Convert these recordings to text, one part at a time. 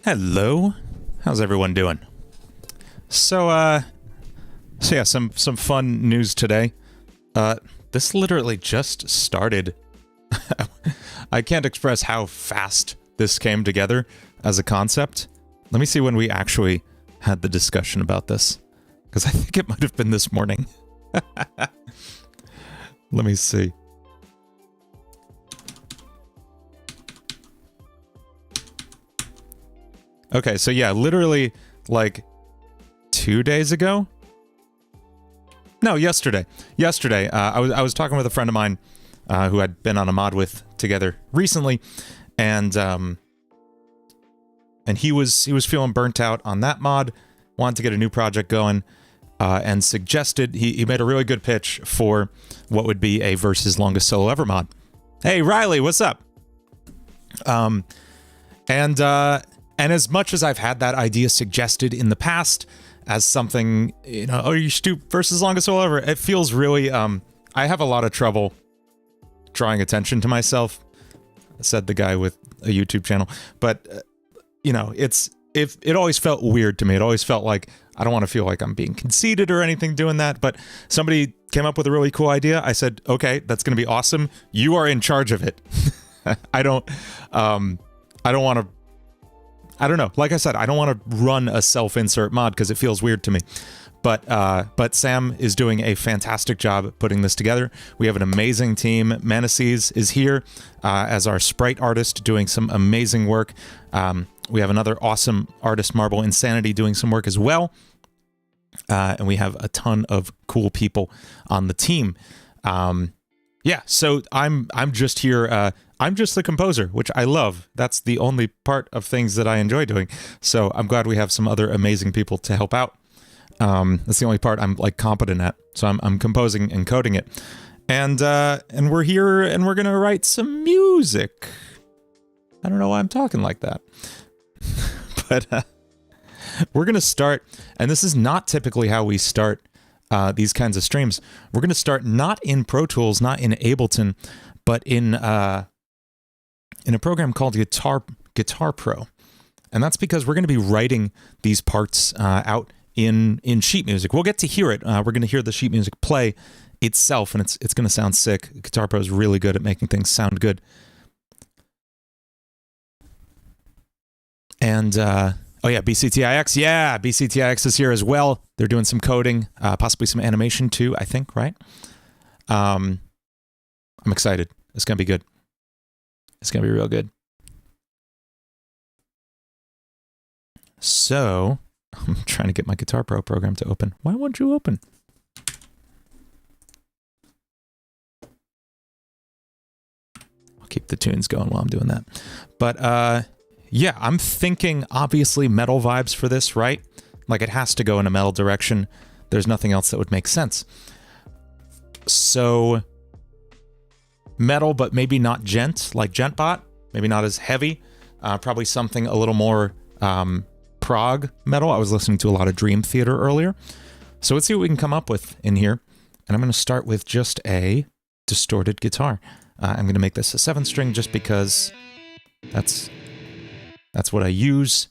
Hello. How's everyone doing? So yeah, some fun news today. This literally just started. I can't express how fast this came together as a concept. Let me see when we actually had the discussion about this, because I think it might have been this morning. Let me see. Okay, so yeah, literally like 2 days ago. No, yesterday. Yesterday, I was talking with a friend of mine who I'd been on a mod with together recently, and he was feeling burnt out on that mod, wanted to get a new project going, and suggested he made a really good pitch for what would be a versus longest solo ever mod. Hey Riley, what's up? And as much as I've had that idea suggested in the past as something, you know, oh, you should do versus longest solo ever, it feels really, I have a lot of trouble drawing attention to myself, said the guy with a YouTube channel. But, you know, it always felt weird to me. It always felt like I don't want to feel like I'm being conceited or anything doing that. But somebody came up with a really cool idea. I said, okay, that's going to be awesome. You are in charge of it. I don't want to. I don't know. Like I said, I don't want to run a self-insert mod because it feels weird to me. But Sam is doing a fantastic job putting this together. We have an amazing team. Manases is here as our sprite artist doing some amazing work. We have another awesome artist, Marble Insanity, doing some work as well. And we have a ton of cool people on the team. Yeah, so I'm just here. I'm just the composer, which I love. That's the only part of things that I enjoy doing. So I'm glad we have some other amazing people to help out. That's the only part I'm like competent at. So I'm composing and coding it, and we're here and we're gonna write some music. I don't know why I'm talking like that, but we're gonna start. And this is not typically how we start these kinds of streams. We're gonna start not in Pro Tools, not in Ableton, but in a program called Guitar Pro, and that's because we're going to be writing these parts out in sheet music. We'll get to hear it. We're going to hear the sheet music play itself, and it's going to sound sick. Guitar Pro is really good at making things sound good. And oh yeah, BCTIX. Yeah, BCTIX is here as well. They're doing some coding, possibly some animation too, I think, right? I'm excited. It's going to be good. It's going to be real good. So, I'm trying to get my Guitar Pro program to open. Why won't you open? I'll keep the tunes going while I'm doing that. But, yeah, I'm thinking, obviously, metal vibes for this, right? Like, it has to go in a metal direction. There's nothing else that would make sense. So, metal, but maybe not gent, like Gentbot. Maybe not as heavy. Probably something a little more prog metal. I was listening to a lot of Dream Theater earlier. So let's see what we can come up with in here. And I'm going to start with just a distorted guitar. I'm going to make this a 7-string just because that's what I use.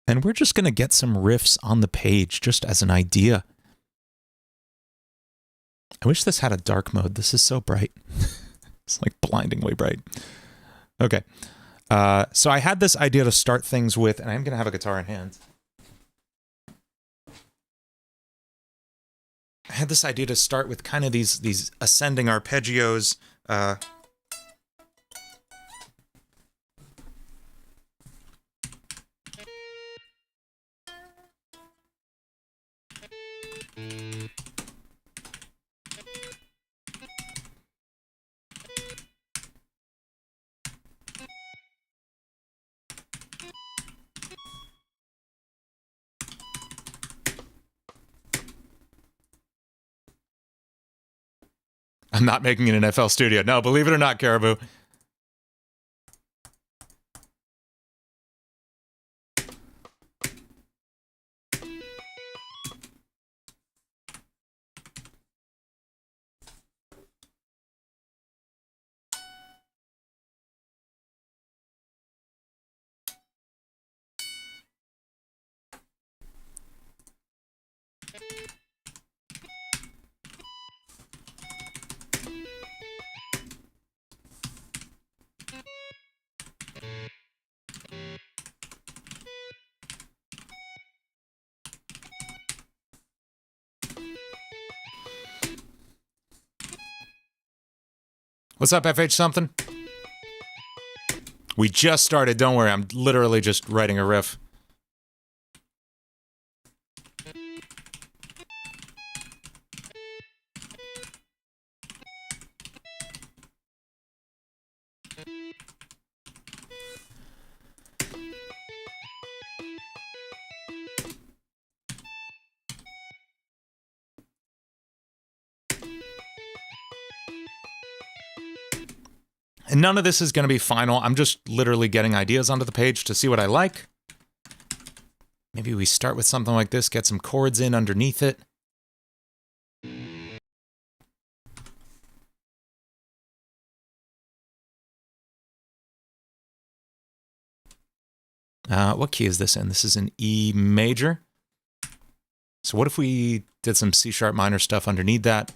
And we're just going to get some riffs on the page just as an idea. I wish this had a dark mode. This is so bright. It's like blindingly bright. Okay. So I had this idea to start things with, and I'm going to have a guitar in hand. I had this idea to start with kind of these ascending arpeggios. I'm not making an FL Studio. No, believe it or not, Caribou. What's up, FH something? We just started, don't worry, I'm literally just writing a riff. And none of this is going to be final. I'm just literally getting ideas onto the page to see what I like. Maybe we start with something like this, get some chords in underneath it. What key is this in? This is an E major. So what if we did some C sharp minor stuff underneath that?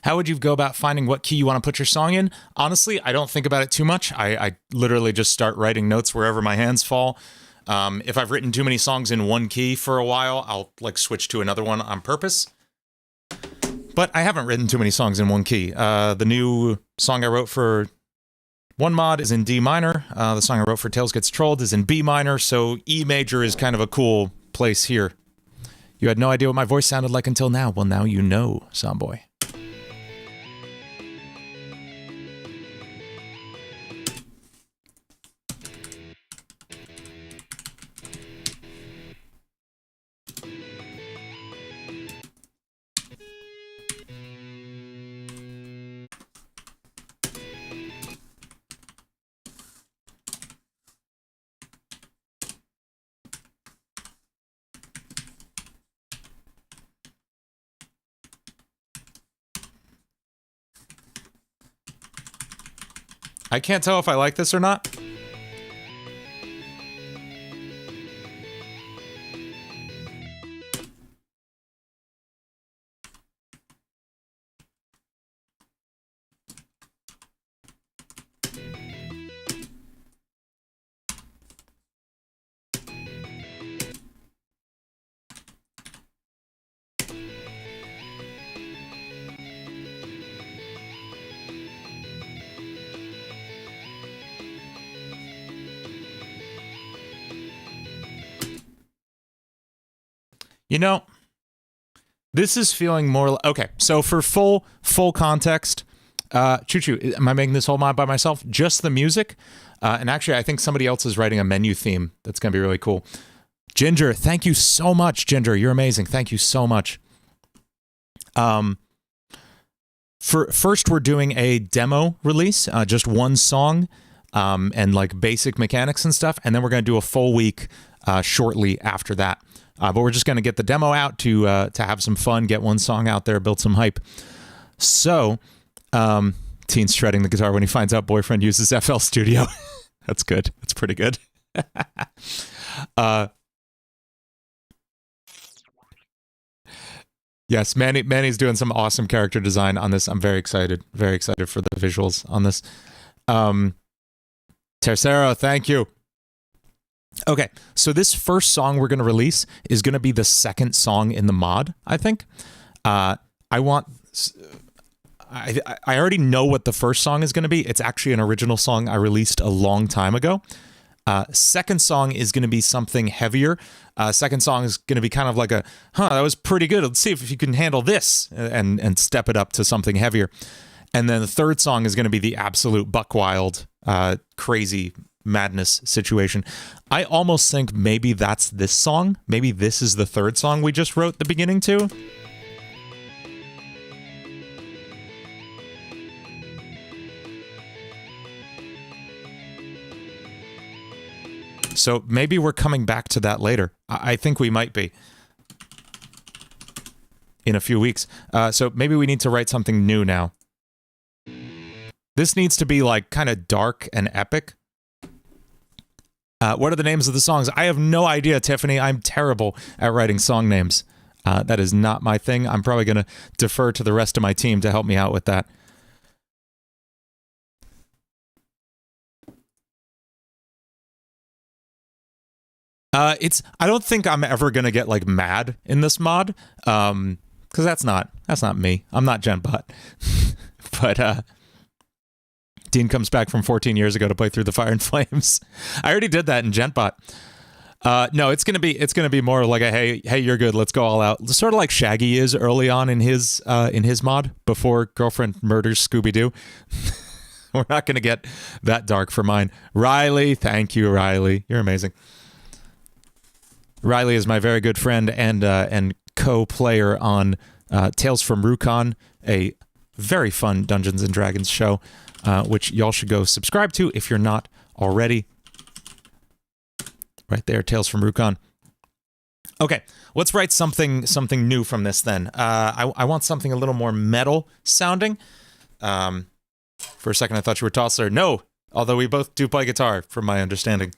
How would you go about finding what key you want to put your song in? Honestly, I don't think about it too much. I literally just start writing notes wherever my hands fall. If I've written too many songs in one key for a while, I'll like switch to another one on purpose. But I haven't written too many songs in one key. The new song I wrote for one mod is in D minor. The song I wrote for Tails Gets Trolled is in B minor, so E major is kind of a cool place here. You had no idea what my voice sounded like until now. Well, now you know, Somboy. I can't tell if I like this or not. You know, this is feeling more... Okay, so for full context, Choo-Choo, am I making this whole mod by myself? Just the music? And actually, I think somebody else is writing a menu theme that's going to be really cool. Ginger, thank you so much, Ginger. You're amazing. Thank you so much. First, we're doing a demo release, just one song, and like basic mechanics and stuff, and then we're going to do a full week shortly after that. But we're just going to get the demo out to have some fun, get one song out there, build some hype. So, teen's shredding the guitar when he finds out boyfriend uses FL Studio. That's good. That's pretty good. Yes, Manny's doing some awesome character design on this. I'm very excited for the visuals on this. Tercero, thank you. Okay, so this first song we're going to release is going to be the second song in the mod, I think. I want I already know what the first song is going to be. It's actually an original song I released a long time ago. Second song is going to be something heavier. Second song is going to be kind of like a, that was pretty good. Let's see if you can handle this and step it up to something heavier. And then the third song is going to be the absolute buck wild, crazy madness situation. I almost think maybe that's this song. Maybe this is the third song we just wrote the beginning to. So maybe we're coming back to that later. I think we might be. In a few weeks. So maybe we need to write something new now. This needs to be like kind of dark and epic. What are the names of the songs? I have no idea, Tiffany. I'm terrible at writing song names. That is not my thing. I'm probably going to defer to the rest of my team to help me out with that. I don't think I'm ever gonna get like mad in this mod, because that's not me. I'm not GenBot. But Dean comes back from 14 years ago to play through the Fire and Flames. I already did that in GenBot. No, it's gonna be more like a hey, you're good. Let's go all out. Sort of like Shaggy is early on in his mod before Girlfriend murders Scooby Doo. We're not gonna get that dark for mine. Riley, thank you, Riley. You're amazing. Riley is my very good friend and co-player on Tales from Rukon, a very fun Dungeons and Dragons show, which y'all should go subscribe to if you're not already. Right there, Tales from Rukon. Okay, let's write something new from this then. I want something a little more metal sounding. For a second, I thought you were Tossler. No, although we both do play guitar, from my understanding.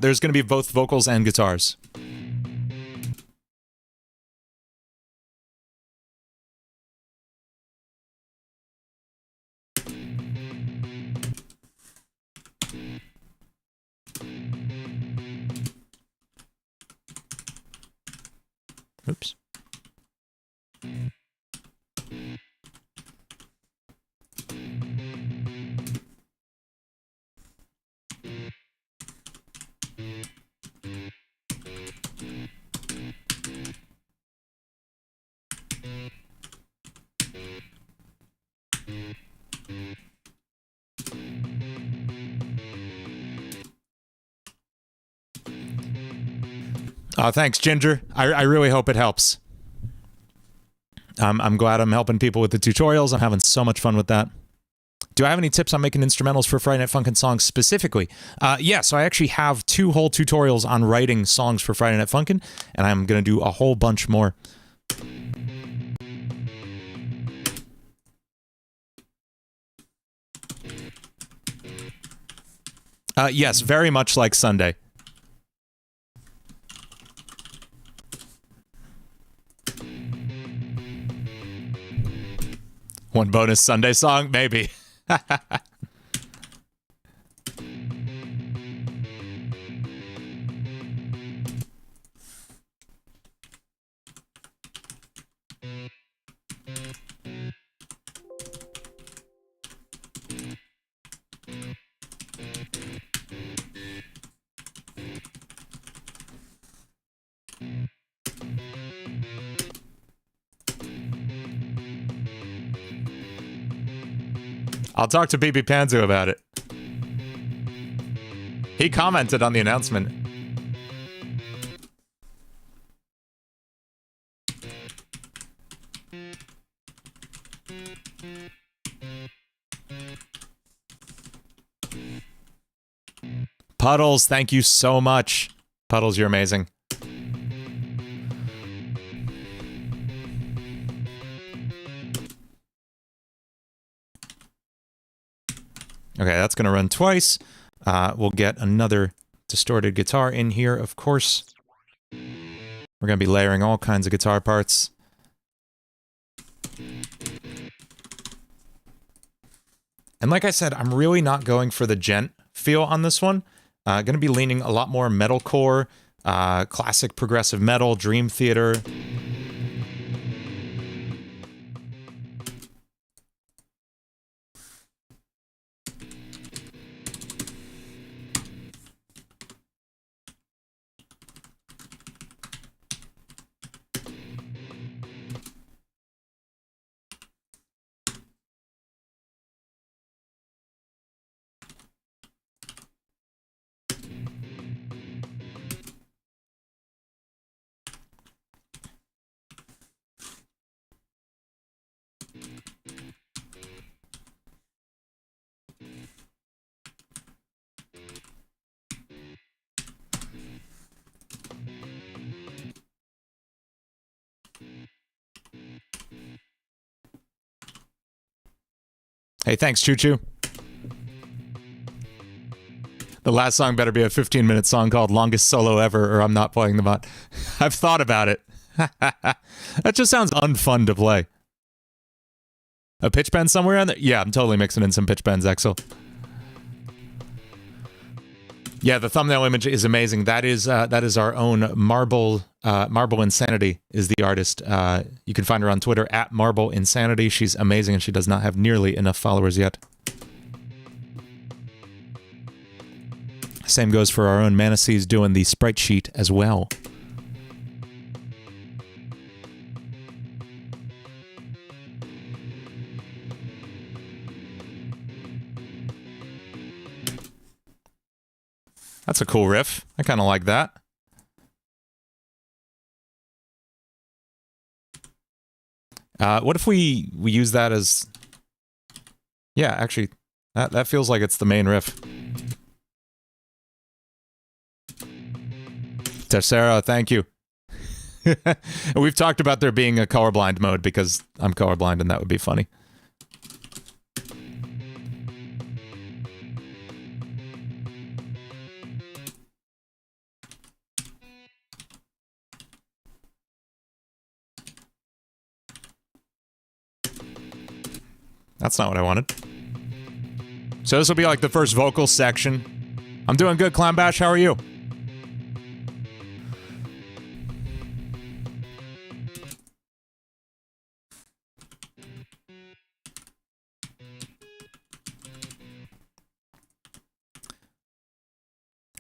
There's going to be both vocals and guitars. Oops. Thanks, Ginger. I really hope it helps. I'm glad I'm helping people with the tutorials. I'm having so much fun with that. Do I have any tips on making instrumentals for Friday Night Funkin' songs specifically? Yeah, so I actually have 2 whole tutorials on writing songs for Friday Night Funkin', and I'm going to do a whole bunch more. Yes, very much like Sunday. One bonus Sunday song? Maybe. I'll talk to BB Panzu about it. He commented on the announcement. Puddles, thank you so much. Puddles, you're amazing. Okay, that's going to run twice. We'll get another distorted guitar in here, of course. We're going to be layering all kinds of guitar parts. And like I said, I'm really not going for the gent feel on this one. Going to be leaning a lot more metalcore, classic progressive metal, Dream Theater. Hey, thanks, Choo Choo. The last song better be a 15-minute song called Longest Solo Ever, or I'm not playing the bot. I've thought about it. That just sounds unfun to play. A pitch bend somewhere on there? Yeah, I'm totally mixing in some pitch bends, Exel. Yeah, the thumbnail image is amazing. That is our own Marble Insanity is the artist. You can find her on Twitter at Marble Insanity. She's amazing, and she does not have nearly enough followers yet. Same goes for our own Manasees doing the sprite sheet as well. That's a cool riff. I kind of like that. What if we use that as... Yeah, actually, that feels like it's the main riff. Tercera, thank you. We've talked about there being a colorblind mode because I'm colorblind and that would be funny. That's not what I wanted. So this will be like the first vocal section. I'm doing good, Clown Bash. How are you?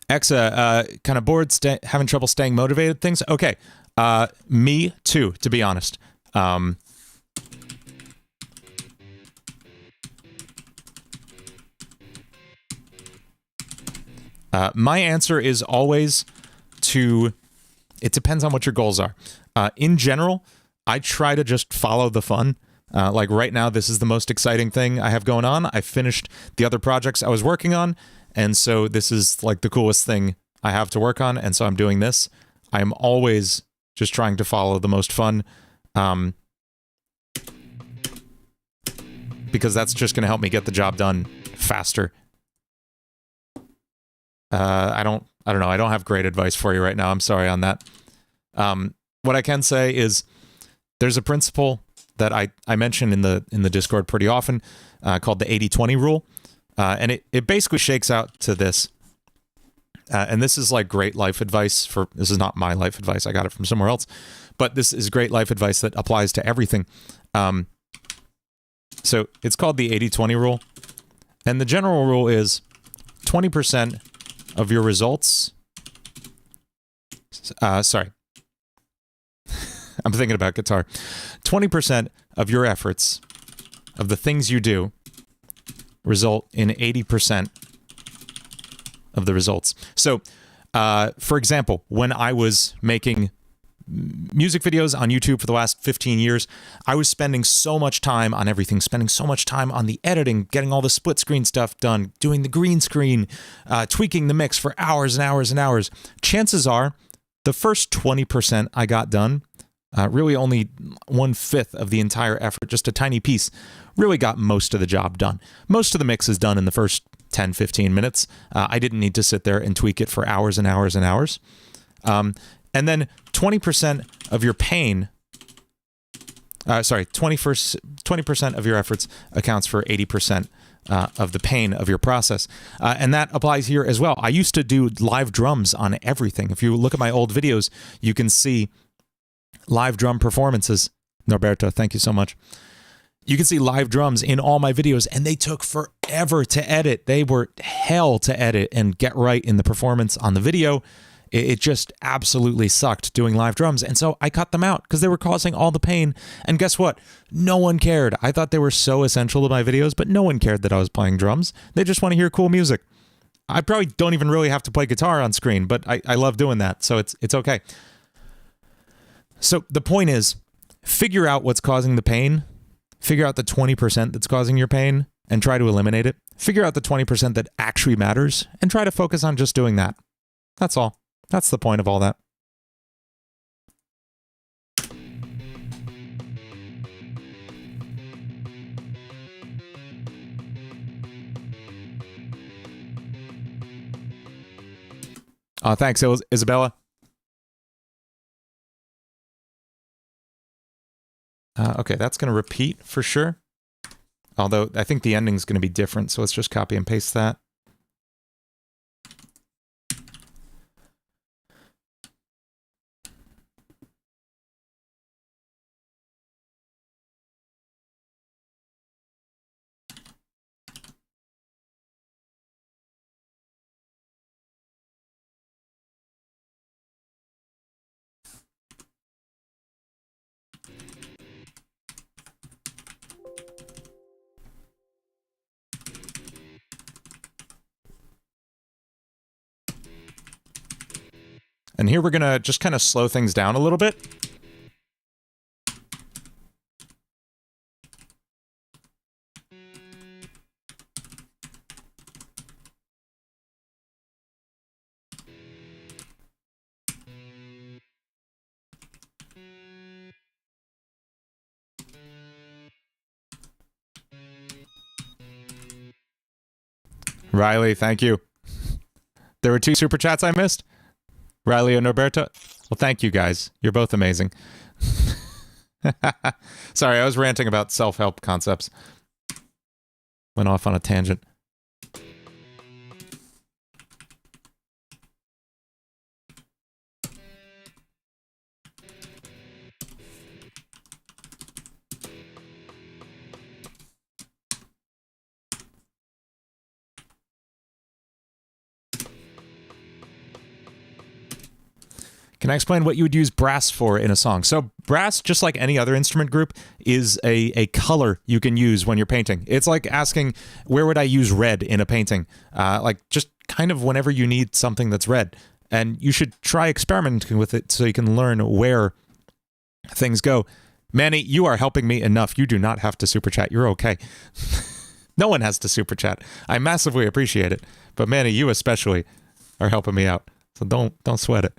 Exa, kind of bored, having trouble staying motivated, things? Okay. Me too, to be honest. My answer is always to... It depends on what your goals are. In general, I try to just follow the fun. Like right now, this is the most exciting thing I have going on. I finished the other projects I was working on, and so this is like the coolest thing I have to work on, and so I'm doing this. I'm always just trying to follow the most fun, because that's just going to help me get the job done faster. I don't know. I don't have great advice for you right now. I'm sorry on that. What I can say is there's a principle that I mention in the Discord pretty often, called the 80-20 rule. And it basically shakes out to this. And this is like great life advice this is not my life advice. I got it from somewhere else, but this is great life advice that applies to everything. So it's called the 80-20 rule. And the general rule is 20% of your results. Sorry. I'm thinking about guitar. 20% of your efforts, of the things you do, result in 80% of the results. So, for example, when I was making music videos on YouTube for the last 15 years, I was spending so much time on everything, spending so much time on the editing, getting all the split screen stuff done, doing the green screen, tweaking the mix for hours and hours and hours. Chances are, the first 20% I got done, really only 1/5 of the entire effort, just a tiny piece, really got most of the job done. Most of the mix is done in the first 10, 15 minutes. I didn't need to sit there and tweak it for hours and hours and hours. And then 20% of your pain, 20% of your efforts accounts for 80% of the pain of your process. And that applies here as well. I used to do live drums on everything. If you look at my old videos, you can see live drum performances. Norberto, thank you so much. You can see live drums in all my videos, and they took forever to edit. They were hell to edit and get right in the performance on the video. It just absolutely sucked doing live drums. And so I cut them out because they were causing all the pain. And guess what? No one cared. I thought they were so essential to my videos, but no one cared that I was playing drums. They just want to hear cool music. I probably don't even really have to play guitar on screen, but I love doing that. So it's okay. So the point is, figure out what's causing the pain. Figure out the 20% that's causing your pain and try to eliminate it. Figure out the 20% that actually matters and try to focus on just doing that. That's all. That's the point of all that. Thanks, Isabella. Okay, that's going to repeat for sure. Although I think the ending's going to be different, so let's just copy and paste that. And here we're going to just kind of slow things down a little bit. Riley, thank you. There were 2 super chats I missed. Riley and Norberto. Well, thank you guys. You're both amazing. Sorry, I was ranting about self-help concepts. Went off on a tangent. Can I explain what you would use brass for in a song? So brass, just like any other instrument group, is a color you can use when you're painting. It's like asking, where would I use red in a painting? Like just kind of whenever you need something that's red. And you should try experimenting with it so you can learn where things go. Manny, you are helping me enough. You do not have to super chat. You're okay. No one has to super chat. I massively appreciate it. But Manny, you especially are helping me out. So don't sweat it.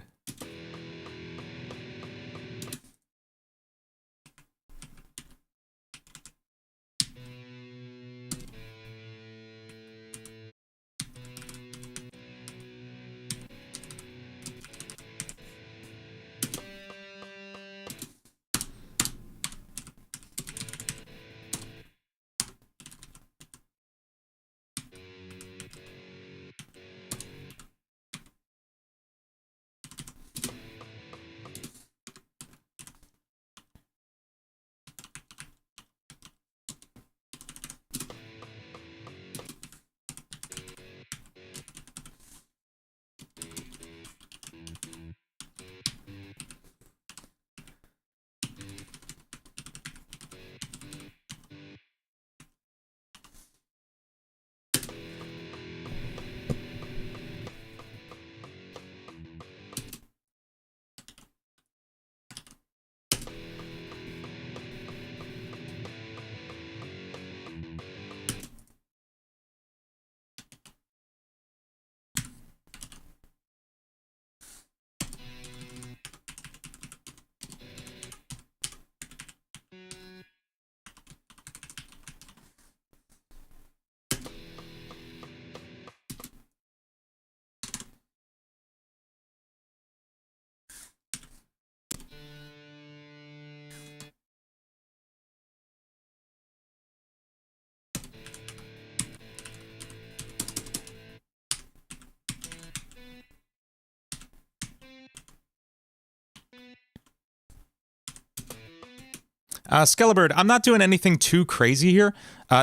Skellebird, I'm not doing anything too crazy here.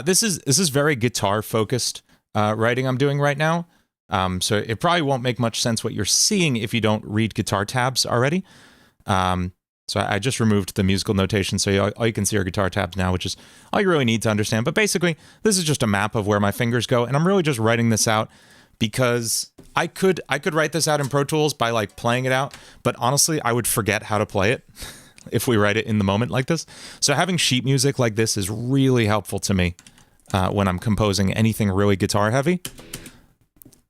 This is very guitar focused writing I'm doing right now. So it probably won't make much sense what you're seeing if you don't read guitar tabs already. So I just removed the musical notation, so all you can see are guitar tabs now, which is all you really need to understand. But basically, this is just a map of where my fingers go, and I'm really just writing this out because I could write this out in Pro Tools by like playing it out, but honestly, I would forget how to play it if we write it in the moment like this. So having sheet music like this is really helpful to me when I'm composing anything really guitar heavy.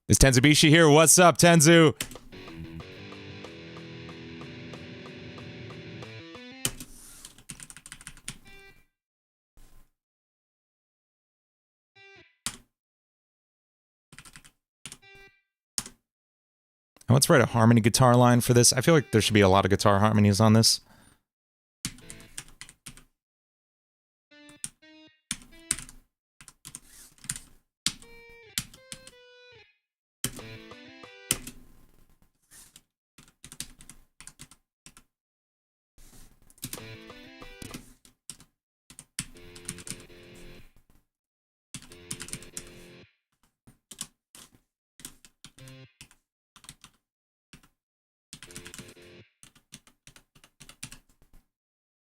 Is Tenzubishi here? What's up, Tenzu? And let's write a harmony guitar line for this. I feel like there should be a lot of guitar harmonies on this.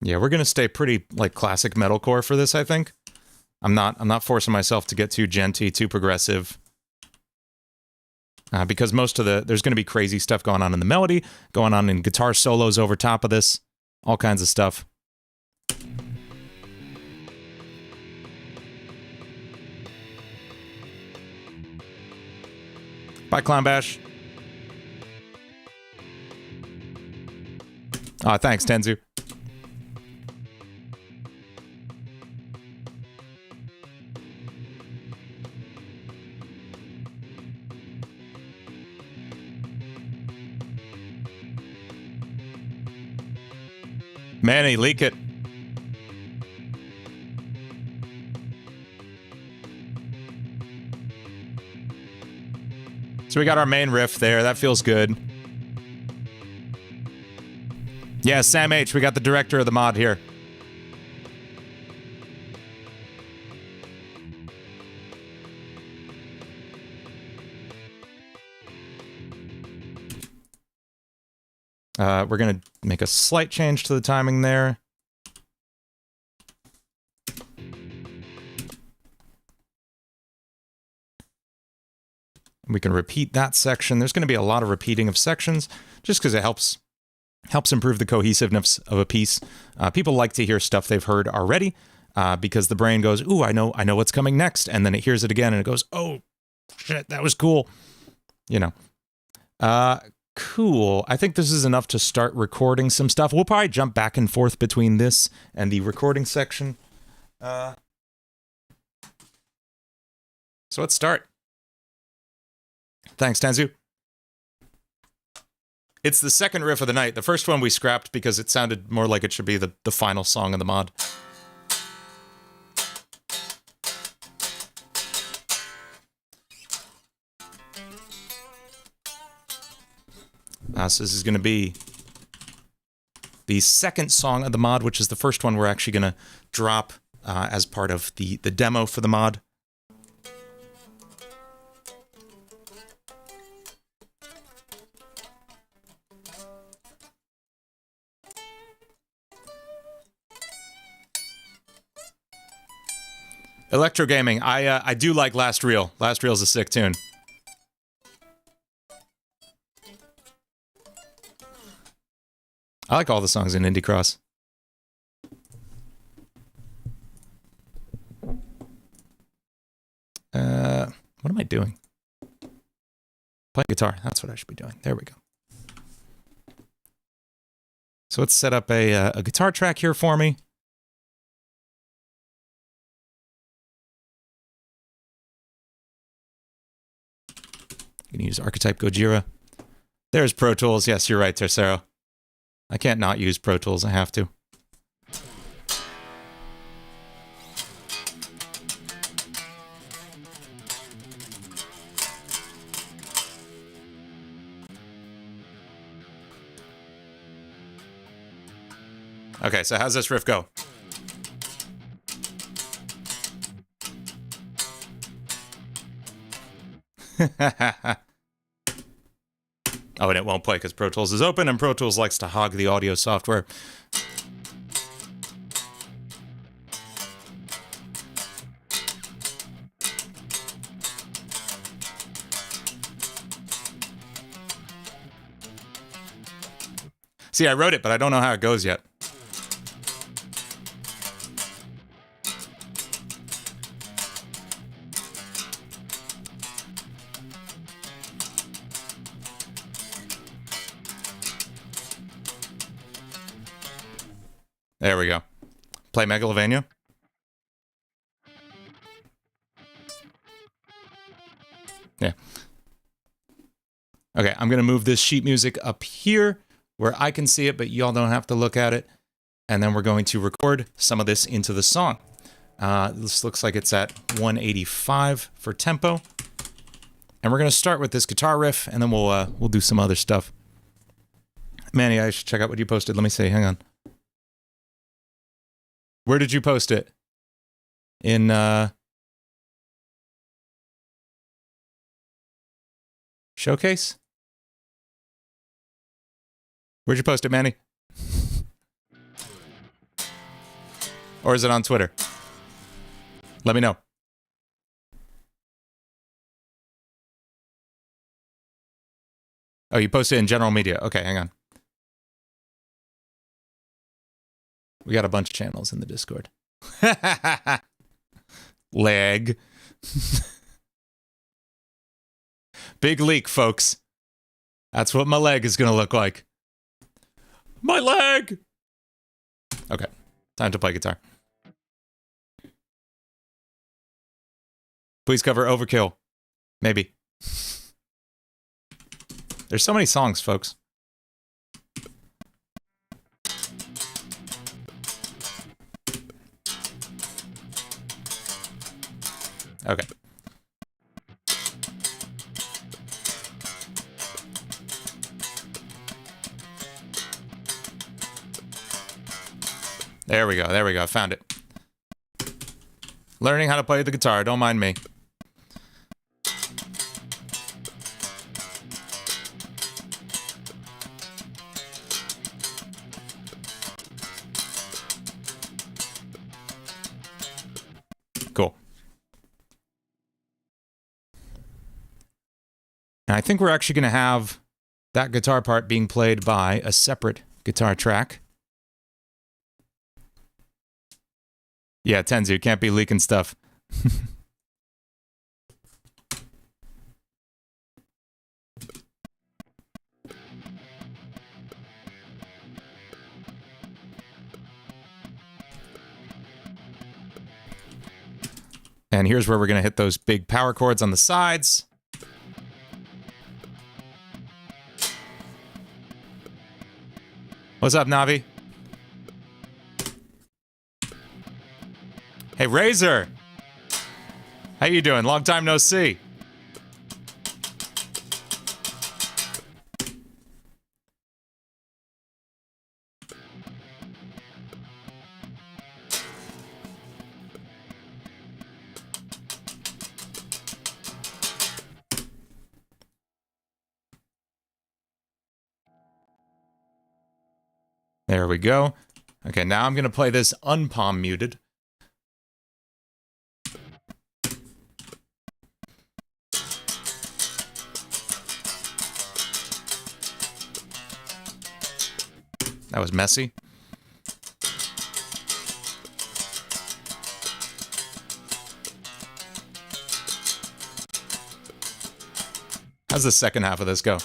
Yeah, we're gonna stay pretty like classic metalcore for this, I think. I'm not forcing myself to get too djenty, too progressive. Because most of there's gonna be crazy stuff going on in the melody, going on in guitar solos over top of this, all kinds of stuff. Bye, Clown Bash. Thanks, Tenzu. Manny, leak it. So we got our main riff there. That feels good. Yeah, Sam H. We got the director of the mod here. We're going to make a slight change to the timing there. We can repeat that section. There's going to be a lot of repeating of sections just because it helps improve the cohesiveness of a piece. People like to hear stuff they've heard already because the brain goes, ooh, I know what's coming next. And then it hears it again and it goes, oh, shit, that was cool. You know. Cool. I think this is enough to start recording some stuff. We'll probably jump back and forth between this and the recording section. So let's start. Thanks, Tenzu. It's the second riff of the night. The first one we scrapped because it sounded more like it should be the final song of the mod. So this is going to be the second song of the mod, which is the first one we're actually going to drop as part of the demo for the mod. Electro Gaming, I do like Last Reel. Last Reel's a sick tune. I like all the songs in Indie Cross. What am I doing? Playing guitar. That's what I should be doing. There we go. So let's set up a guitar track here for me. You can use Archetype Gojira. There's Pro Tools. Yes, you're right, Tercero. I can't not use Pro Tools. I have to. Okay, so how's this riff go? Oh, and it won't play because Pro Tools is open, and Pro Tools likes to hog the audio software. See, I wrote it, but I don't know how it goes yet. There we go. Play Megalovania. Yeah. Okay, I'm going to move this sheet music up here where I can see it, but y'all don't have to look at it. And then we're going to record some of this into the song. This looks like it's at 185 for tempo. And we're going to start with this guitar riff, and then we'll do some other stuff. Manny, I should check out what you posted. Let me see. Hang on. Where did you post it? In, Showcase? Where'd you post it, Manny? Or is it on Twitter? Let me know. Oh, you posted it in general media. Okay, hang on. We got a bunch of channels in the Discord. Leg. Big leak, folks. That's what my leg is going to look like. My leg! Okay, time to play guitar. Please cover Overkill. Maybe. There's so many songs, folks. Okay. There we go, there we go, found it. Learning how to play the guitar, don't mind me. Cool. And I think we're actually going to have that guitar part being played by a separate guitar track. Yeah, Tenzu, can't be leaking stuff. And here's where we're going to hit those big power chords on the sides. What's up, Navi? Hey, Razor! How you doing? Long time no see. There we go. Okay, now I'm going to play this unpalm muted. That was messy. How's the second half of this go?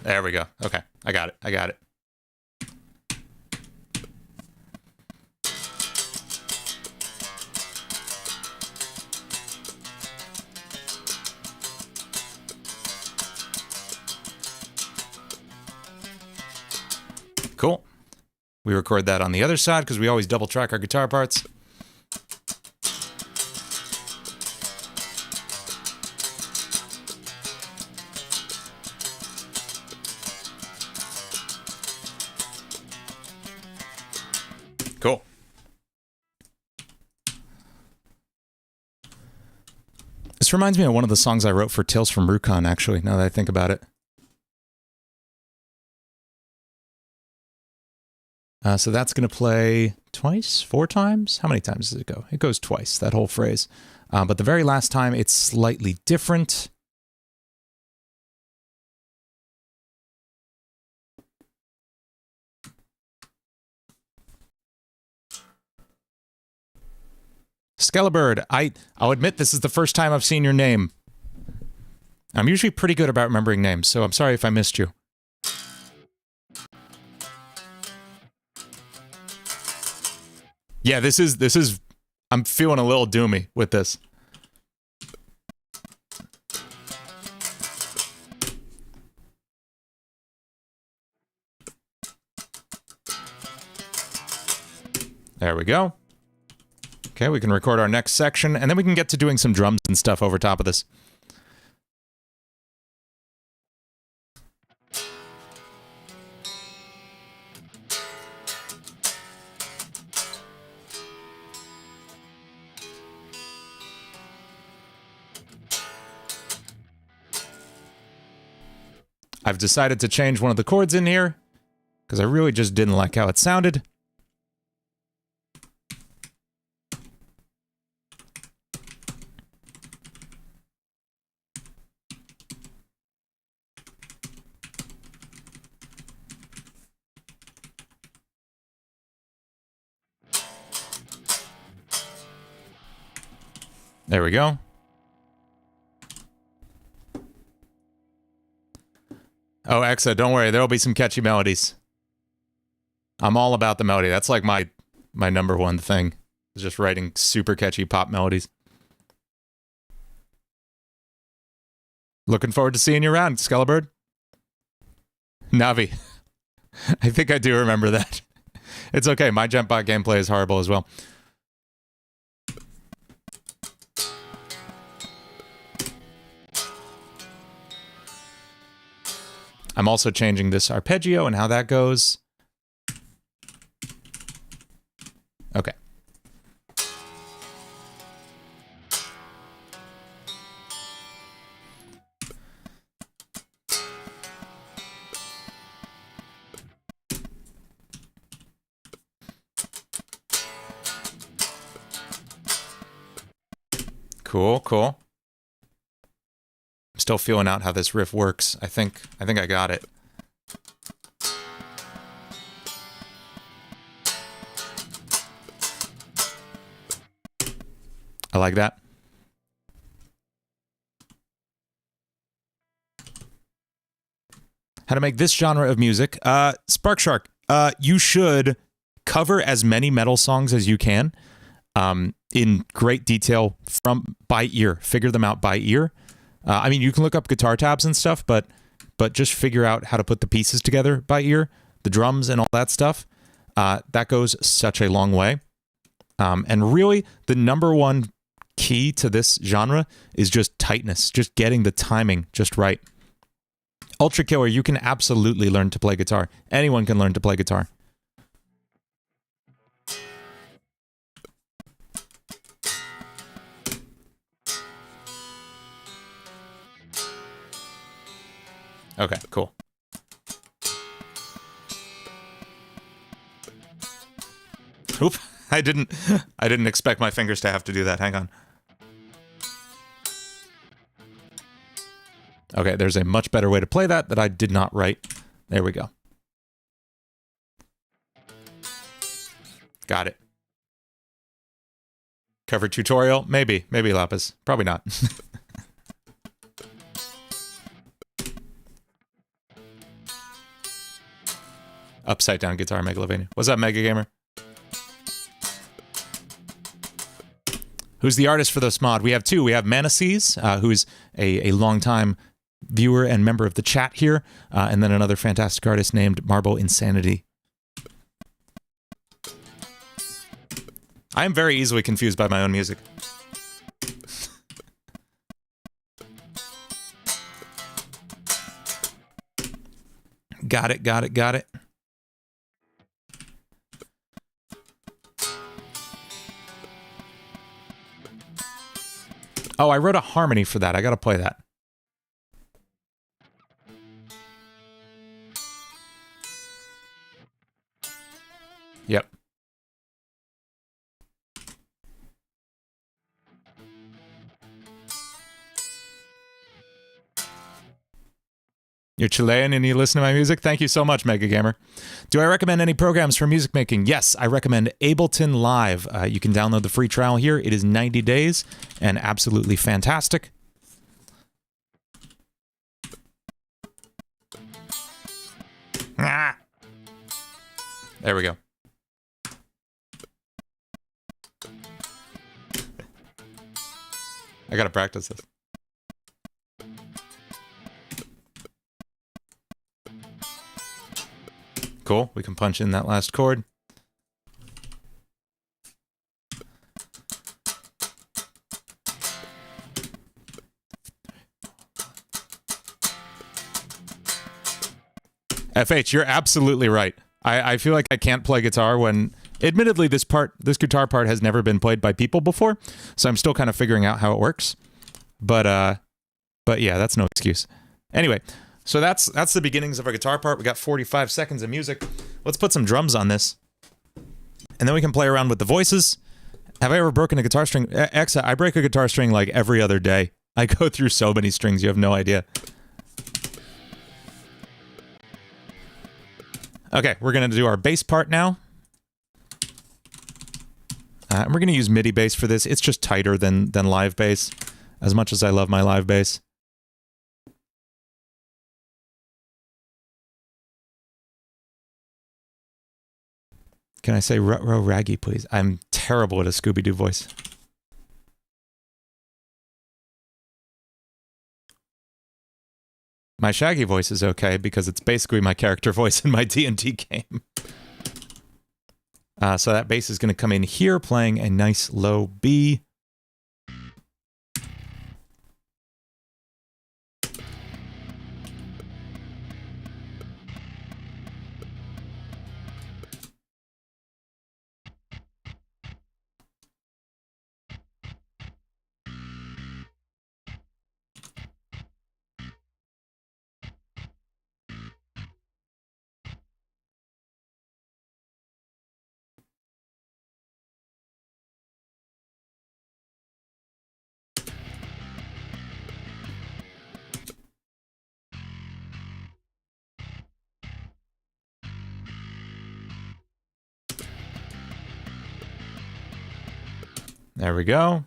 There we go. Okay, I got it. I got it. Cool. We record that on the other side because we always double track our guitar parts. Cool. This reminds me of one of the songs I wrote for Tales from Rukon, actually, now that I think about it. So that's going to play twice, 4 times? How many times does it go? It goes twice, that whole phrase. But the very last time, it's slightly different. Skelebird, I'll admit this is the first time I've seen your name. I'm usually pretty good about remembering names, so I'm sorry if I missed you. Yeah, this is I'm feeling a little doomy with this. There we go. Okay, we can record our next section, and then we can get to doing some drums and stuff over top of this. I've decided to change one of the chords in here, because I really just didn't like how it sounded. There we go. Oh, Exa, don't worry. There'll be some catchy melodies. I'm all about the melody. That's like my number one thing. Is just writing super catchy pop melodies. Looking forward to seeing you around, Skelebird. Navi. I think I do remember that. It's okay. My Jempbot gameplay is horrible as well. I'm also changing this arpeggio and how that goes. Okay. Cool, cool. I'm still feeling out how this riff works. I think I got it. I like that. How to make this genre of music. Sparkshark, you should cover as many metal songs as you can in great detail by ear. Figure them out by ear. I mean, you can look up guitar tabs and stuff, but just figure out how to put the pieces together by ear, the drums and all that stuff. That goes such a long way. And really, the number one key to this genre is just tightness, just getting the timing just right. Ultra Killer, you can absolutely learn to play guitar. Anyone can learn to play guitar. Okay, cool. Oop, I didn't expect my fingers to have to do that. Hang on. Okay, there's a much better way to play that I did not write. There we go. Got it. Cover tutorial? Maybe Lapis. Probably not. Upside down guitar, Megalovania. What's up, Mega Gamer? Who's the artist for this mod? We have two. We have Manasees, who's a longtime viewer and member of the chat here, and then another fantastic artist named Marble Insanity. I am very easily confused by my own music. Got it. Oh, I wrote a harmony for that. I gotta play that. Yep. You're Chilean and you listen to my music? Thank you so much, Mega Gamer. Do I recommend any programs for music making? Yes, I recommend Ableton Live. You can download the free trial here. It is 90 days and absolutely fantastic. Ah. There we go. I gotta practice this. Cool. We can punch in that last chord. FH, you're absolutely right. I feel like I can't play guitar when, admittedly, this guitar part has never been played by people before, so I'm still kind of figuring out how it works. But yeah, that's no excuse. Anyway, so that's the beginnings of our guitar part. We got 45 seconds of music. Let's put some drums on this, and then we can play around with the voices. Have I ever broken a guitar string? Exa, I break a guitar string like every other day. I go through so many strings, you have no idea. Okay, we're going to do our bass part now. And we're going to use MIDI bass for this. It's just tighter than live bass, as much as I love my live bass. Can I say ruh-roh raggy, please? I'm terrible at a Scooby-Doo voice. My Shaggy voice is okay because it's basically my character voice in my D&D game. So that bass is going to come in here, playing a nice low B. There we go.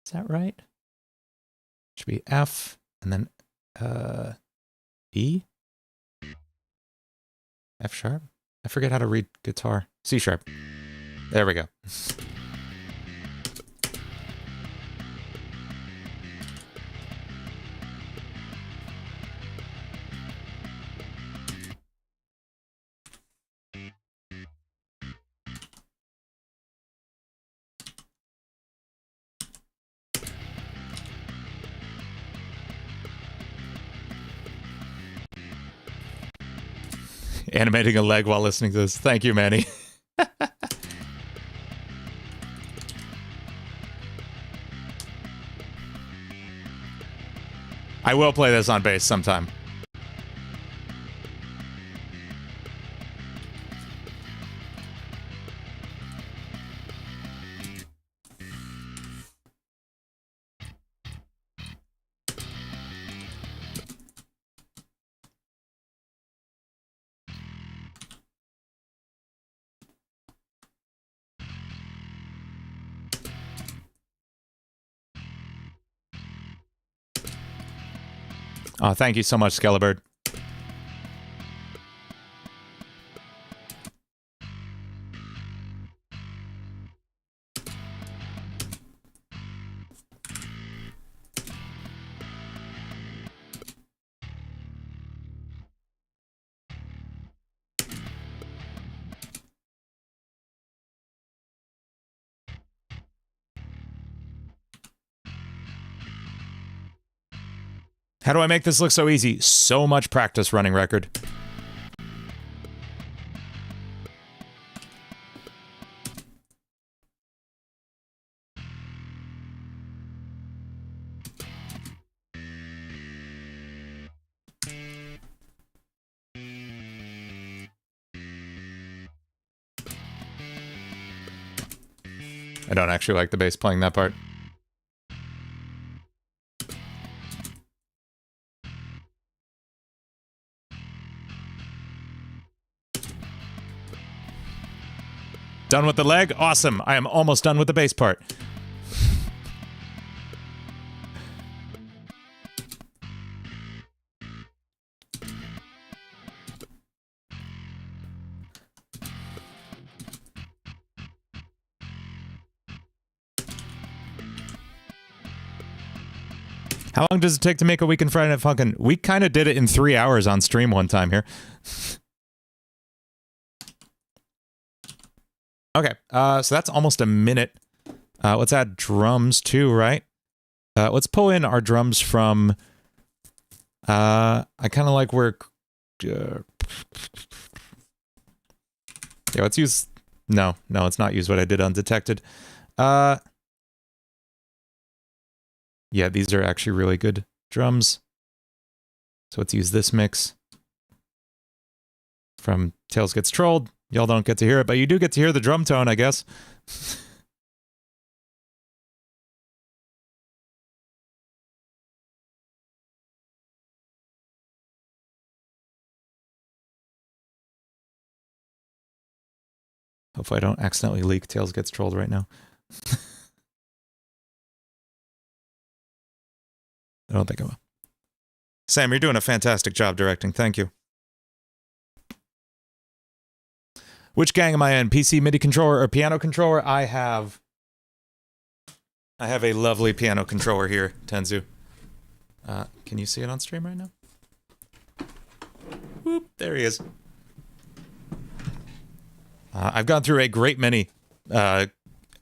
Is that right? Should be F and then E? F sharp? I forget how to read guitar. C sharp. There we go. Animating a leg while listening to this. Thank you, Manny. I will play this on bass sometime. Oh, thank you so much, Skelebird. How do I make this look so easy? So much practice running record. I don't actually like the bass playing that part. Done with the leg? Awesome. I am almost done with the bass part. How long does it take to make a weekend Friday Night Funkin'? We kind of did it in 3 hours on stream one time here. Okay, so that's almost a minute. Let's add drums too, right? Let's pull in our drums from... I kind of like where... yeah, let's use... No, let's not use what I did undetected. Yeah, these are actually really good drums. So let's use this mix from Tails Gets Trolled. Y'all don't get to hear it, but you do get to hear the drum tone, I guess. Hopefully I don't accidentally leak Tails Gets Trolled right now. I don't think I will. Sam, you're doing a fantastic job directing. Thank you. Which gang am I in? PC, MIDI controller, or piano controller? I have a lovely piano controller here, Tenzu. Can you see it on stream right now? Whoop, there he is. I've gone through a great many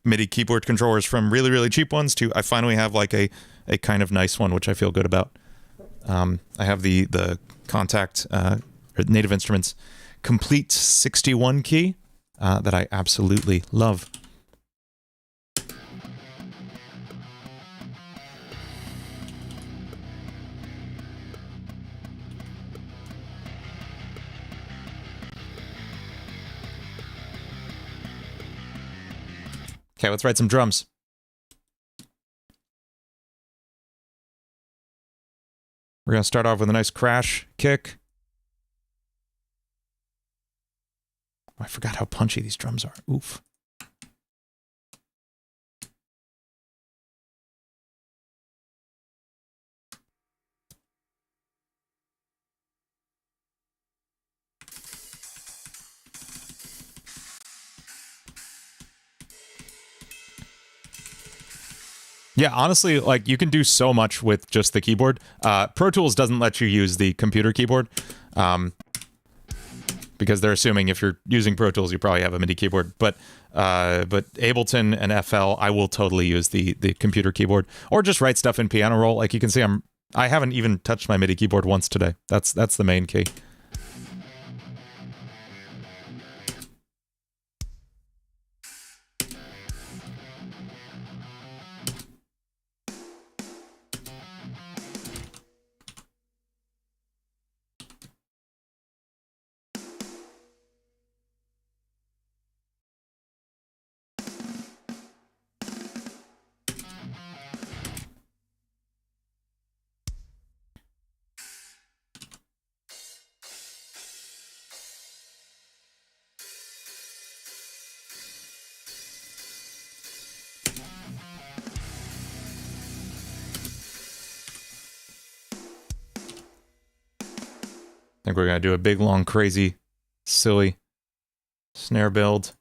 MIDI keyboard controllers, from really, really cheap ones to I finally have like a kind of nice one, which I feel good about. I have the Contact or Native Instruments Complete 61 key that I absolutely love. Okay, let's write some drums. We're going to start off with a nice crash kick. Oh, I forgot how punchy these drums are. Oof. Yeah, honestly, like, you can do so much with just the keyboard. Pro Tools doesn't let you use the computer keyboard, because they're assuming if you're using Pro Tools, you probably have a MIDI keyboard. But Ableton and FL, I will totally use the computer keyboard, or just write stuff in piano roll. Like you can see, I haven't even touched my MIDI keyboard once today. That's the main key. I think we're going to do a big, long, crazy, silly snare build.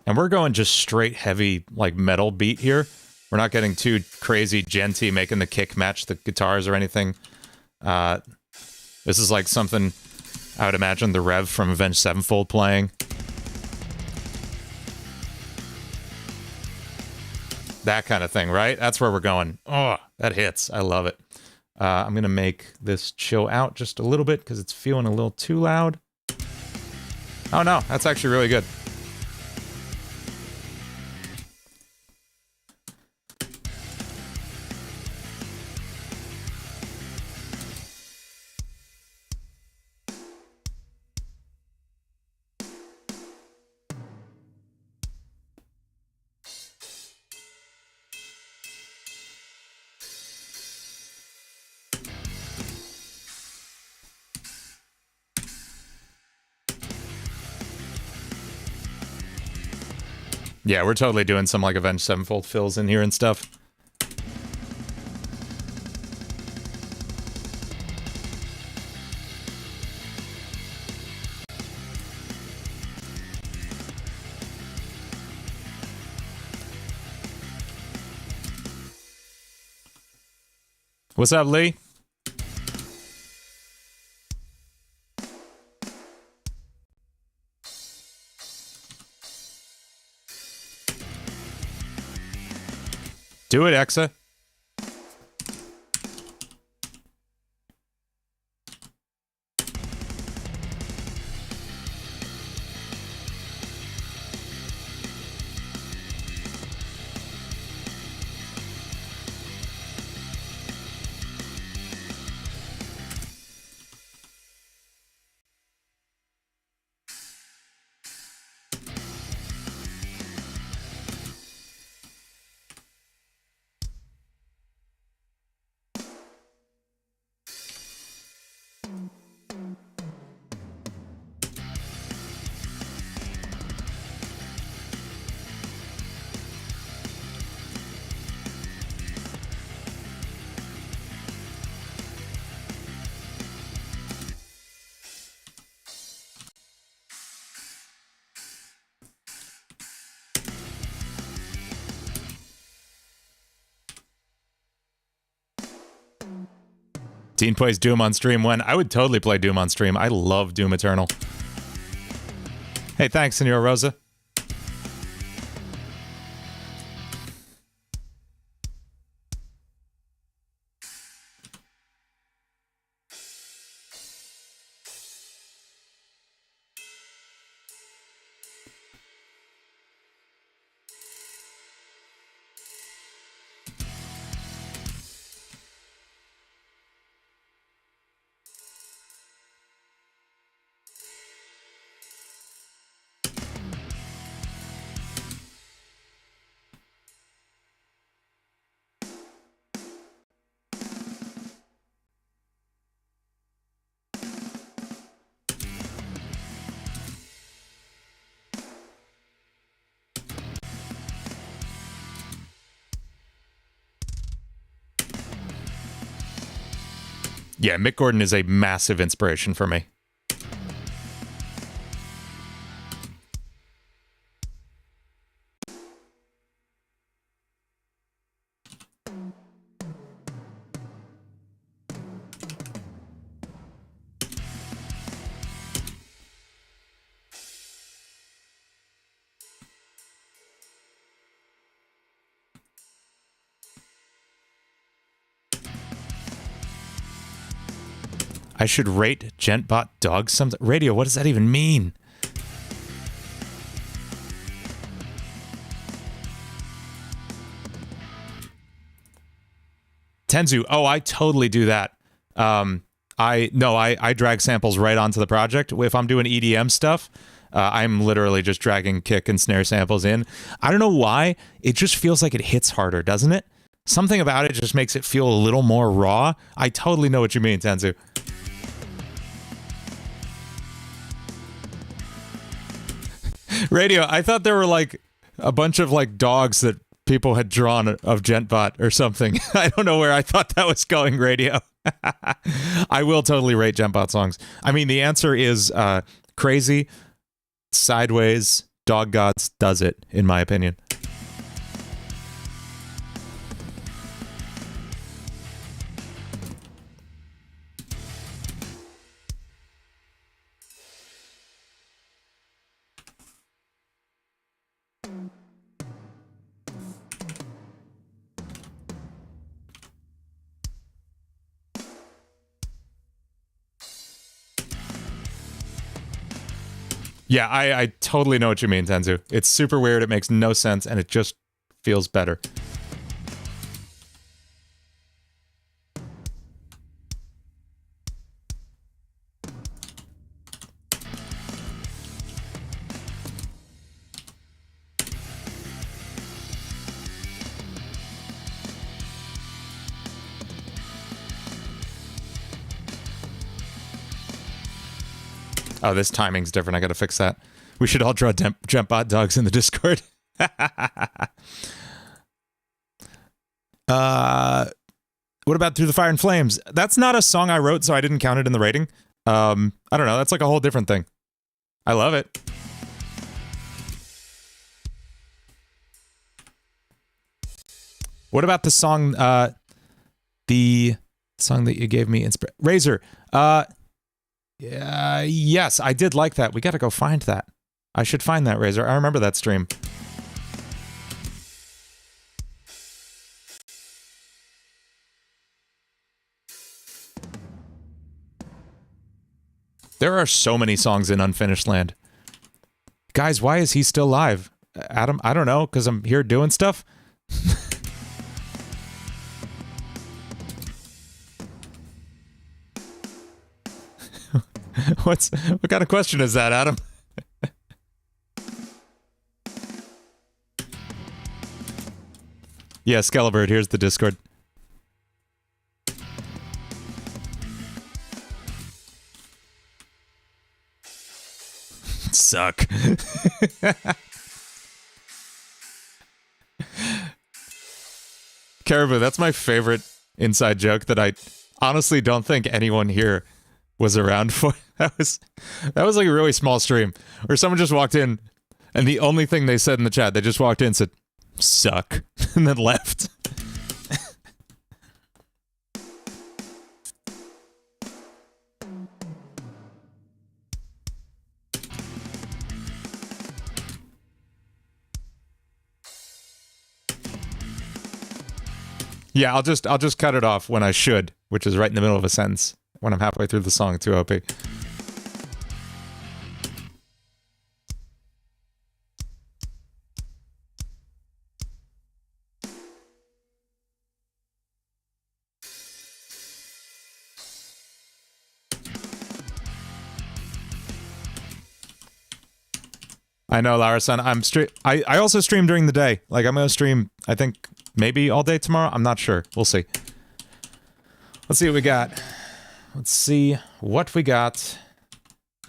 And we're going just straight heavy, like, metal beat here. We're not getting too crazy djenty, making the kick match the guitars or anything. This is like something I would imagine the Rev from Avenged Sevenfold playing. That kind of thing, right? That's where we're going. Oh, that hits. I love it. I'm going to make this chill out just a little bit because it's feeling a little too loud. Oh no, that's actually really good. Yeah, we're totally doing some like Avenged Sevenfold fills in here and stuff. What's up, Lee? Do it, Exa. Dean plays Doom on stream when? I would totally play Doom on stream. I love Doom Eternal. Hey, thanks, Senor Rosa. Yeah, Mick Gordon is a massive inspiration for me. I should rate Gentbot dog something. Radio, what does that even mean? Tenzu, oh, I totally do that. I drag samples right onto the project. If I'm doing EDM stuff, I'm literally just dragging kick and snare samples in. I don't know why. It just feels like it hits harder, doesn't it? Something about it just makes it feel a little more raw. I totally know what you mean, Tenzu. Radio, I thought there were like a bunch of like dogs that people had drawn of Gentbot or something. I don't know where I thought that was going, Radio. I will totally rate Gentbot songs. I mean, the answer is Crazy, Sideways, Dog Gods does it, in my opinion. Yeah, I totally know what you mean, Tenzu. It's super weird, it makes no sense, and it just feels better. Oh, this timing's different. I gotta fix that. We should all draw jump bot dogs in the Discord. What about Through the Fire and Flames? That's not a song I wrote, so I didn't count it in the rating. I don't know. That's like a whole different thing. I love it. What about the song, the song that you gave me, Razor? Yeah, yes, I did like that. We gotta go find that. I should find that, Razor. I remember that stream. There are so many songs in Unfinished Land. Guys, why is he still live? Adam, I don't know, because I'm here doing stuff? What kind of question is that, Adam? Yeah, Skelebird, here's the Discord. Suck. Caribou, that's my favorite inside joke that I honestly don't think anyone here was around for. That was like a really small stream where someone just walked in and the only thing they said in the chat, they just walked in and said, suck, and then left. Yeah, I'll just cut it off when I should, which is right in the middle of a sentence when I'm halfway through the song, too OP. I know, Lara-san. I also stream during the day. Like, I'm gonna stream, I think, maybe all day tomorrow? I'm not sure. We'll see. Let's see what we got. Let's see what we got.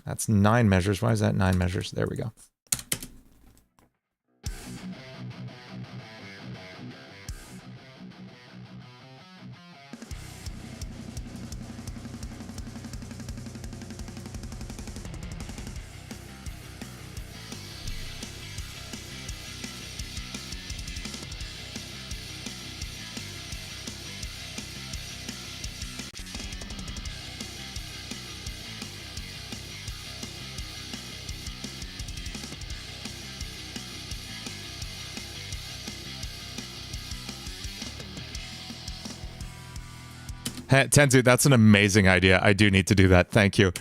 That's 9 measures. Why is that 9 measures? There we go. Tenzu, that's an amazing idea. I do need to do that. Thank you.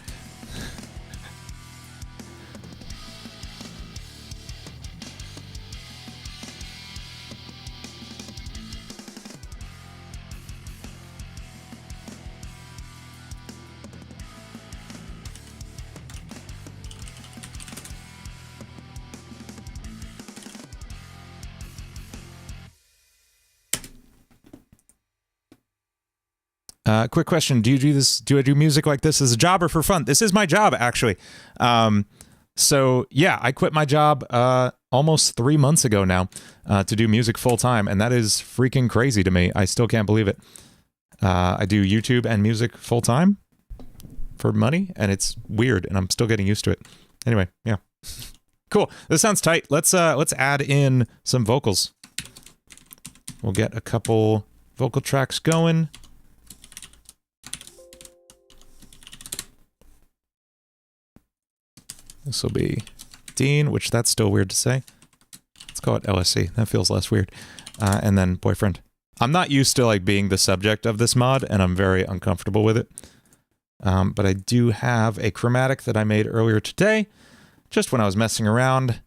Quick question. Do you do this? Do I do music like this as a job or for fun? This is my job, actually. So yeah, I quit my job almost 3 months ago now to do music full time, and that is freaking crazy to me. I still can't believe it. I do YouTube and music full time for money, and it's weird, and I'm still getting used to it. Anyway, yeah. Cool. This sounds tight. Let's add in some vocals. We'll get a couple vocal tracks going. This will be Dean, which that's still weird to say. Let's call it LSC. That feels less weird. And then boyfriend. I'm not used to like being the subject of this mod, and I'm very uncomfortable with it. But I do have a chromatic that I made earlier today, just when I was messing around.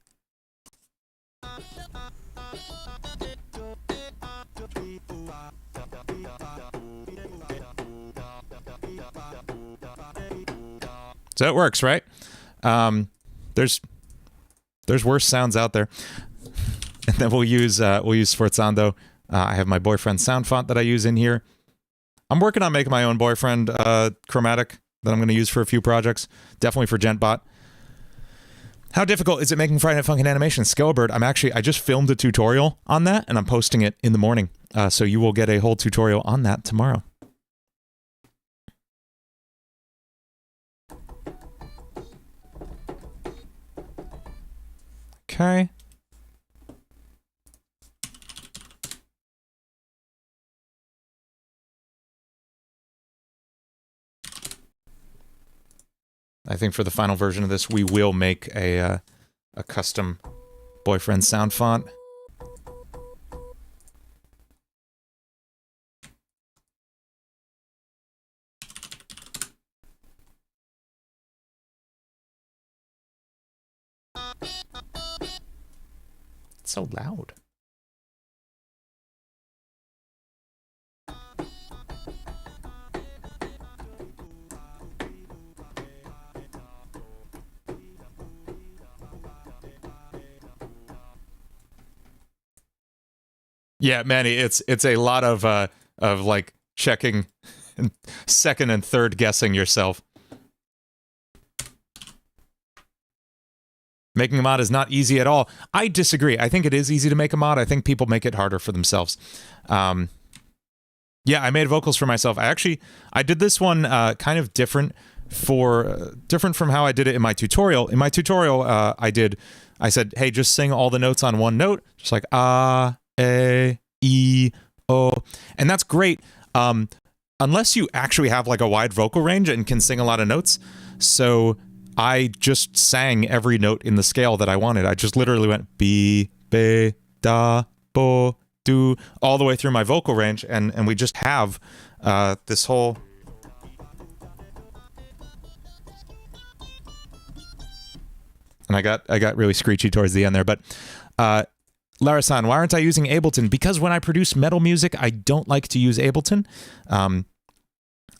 So it works, right? There's worse sounds out there. And then we'll use Sforzando. I have my boyfriend sound font that I use in here. I'm working on making my own boyfriend chromatic that I'm going to use for a few projects. Definitely for GentBot. How difficult is it making Friday Night Funkin' animation? Skellbird, I just filmed a tutorial on that, and I'm posting it in the morning. So you will get a whole tutorial on that tomorrow. Okay. I think for the final version of this, we will make a custom boyfriend sound font. It's so loud. Yeah, Manny, it's a lot of like checking and second and third guessing yourself. Making a mod is not easy at all. I disagree. I think it is easy to make a mod. I think people make it harder for themselves. Yeah, I made vocals for myself. I did this one kind of different from how I did it in my tutorial. In my tutorial, I said, hey, just sing all the notes on one note, just like A, E, O. And that's great, unless you actually have like a wide vocal range and can sing a lot of notes. So I just sang every note in the scale that I wanted. I just literally went B, be, da, bo, do, all the way through my vocal range, and we just have this whole... And I got really screechy towards the end there, but Lara-san, why aren't I using Ableton? Because when I produce metal music, I don't like to use Ableton.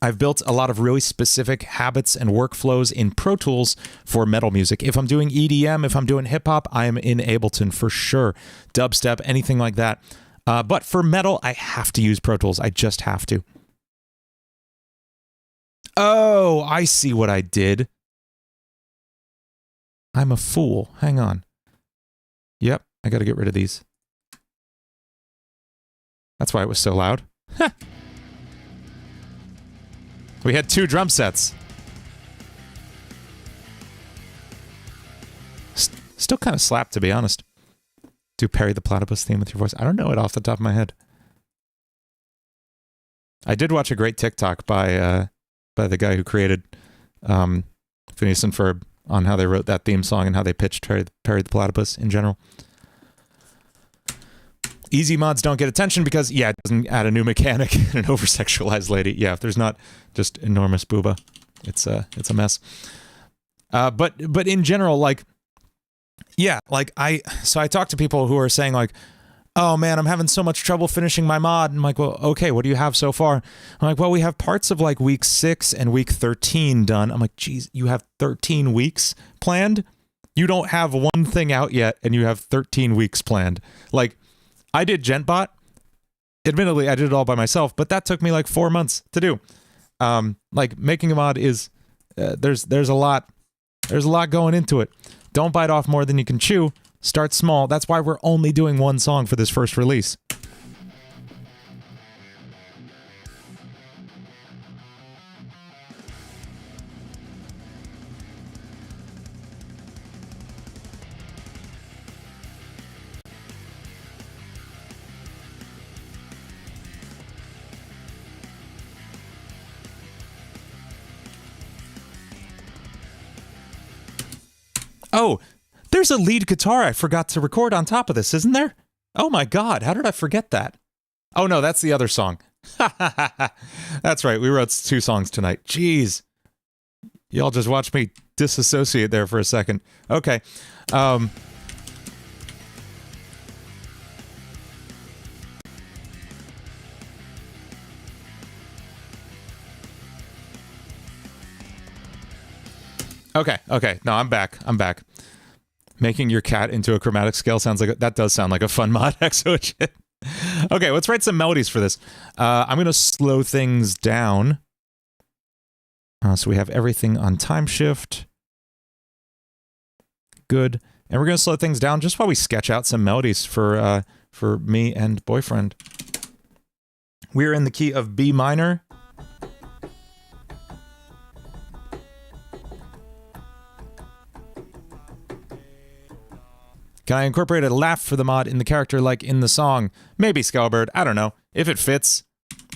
I've built a lot of really specific habits and workflows in Pro Tools for metal music. If I'm doing EDM, if I'm doing hip-hop, I am in Ableton for sure. Dubstep, anything like that. But for metal, I have to use Pro Tools. I just have to. Oh, I see what I did. I'm a fool. Hang on. Yep, I gotta get rid of these. That's why it was so loud. We had 2 drum sets. Still kind of slapped, to be honest. Do Perry the Platypus theme with your voice? I don't know it off the top of my head. I did watch a great TikTok by the guy who created Phineas and Ferb on how they wrote that theme song and how they pitched Perry the Platypus in general. Easy mods don't get attention because, yeah, it doesn't add a new mechanic and an over-sexualized lady. Yeah, if there's not just enormous booba, it's a mess. But in general, like, yeah, like I talk to people who are saying like, oh man, I'm having so much trouble finishing my mod. And I'm like, well, okay, what do you have so far? I'm like, well, we have parts of like week 6 and week 13 done. I'm like, geez, you have 13 weeks planned? You don't have one thing out yet and you have 13 weeks planned. Like, I did GentBot. Admittedly, I did it all by myself, but that took me like 4 months to do. Like making a mod is there's a lot going into it. Don't bite off more than you can chew. Start small. That's why we're only doing one song for this first release. Oh, there's a lead guitar I forgot to record on top of this, isn't there? Oh my god, how did I forget that? Oh no, that's the other song. That's right, we wrote 2 songs tonight. Jeez. Y'all just watched me disassociate there for a second. Okay. Okay. No, I'm back. Making your cat into a chromatic scale sounds like that does sound like a fun mod. Excellent. Okay, let's write some melodies for this. I'm gonna slow things down. So we have everything on time shift. Good. And we're gonna slow things down just while we sketch out some melodies for me and boyfriend. We're in the key of B minor. Can I incorporate a laugh for the mod in the character like in the song? Maybe Scalbird, I don't know. If it fits,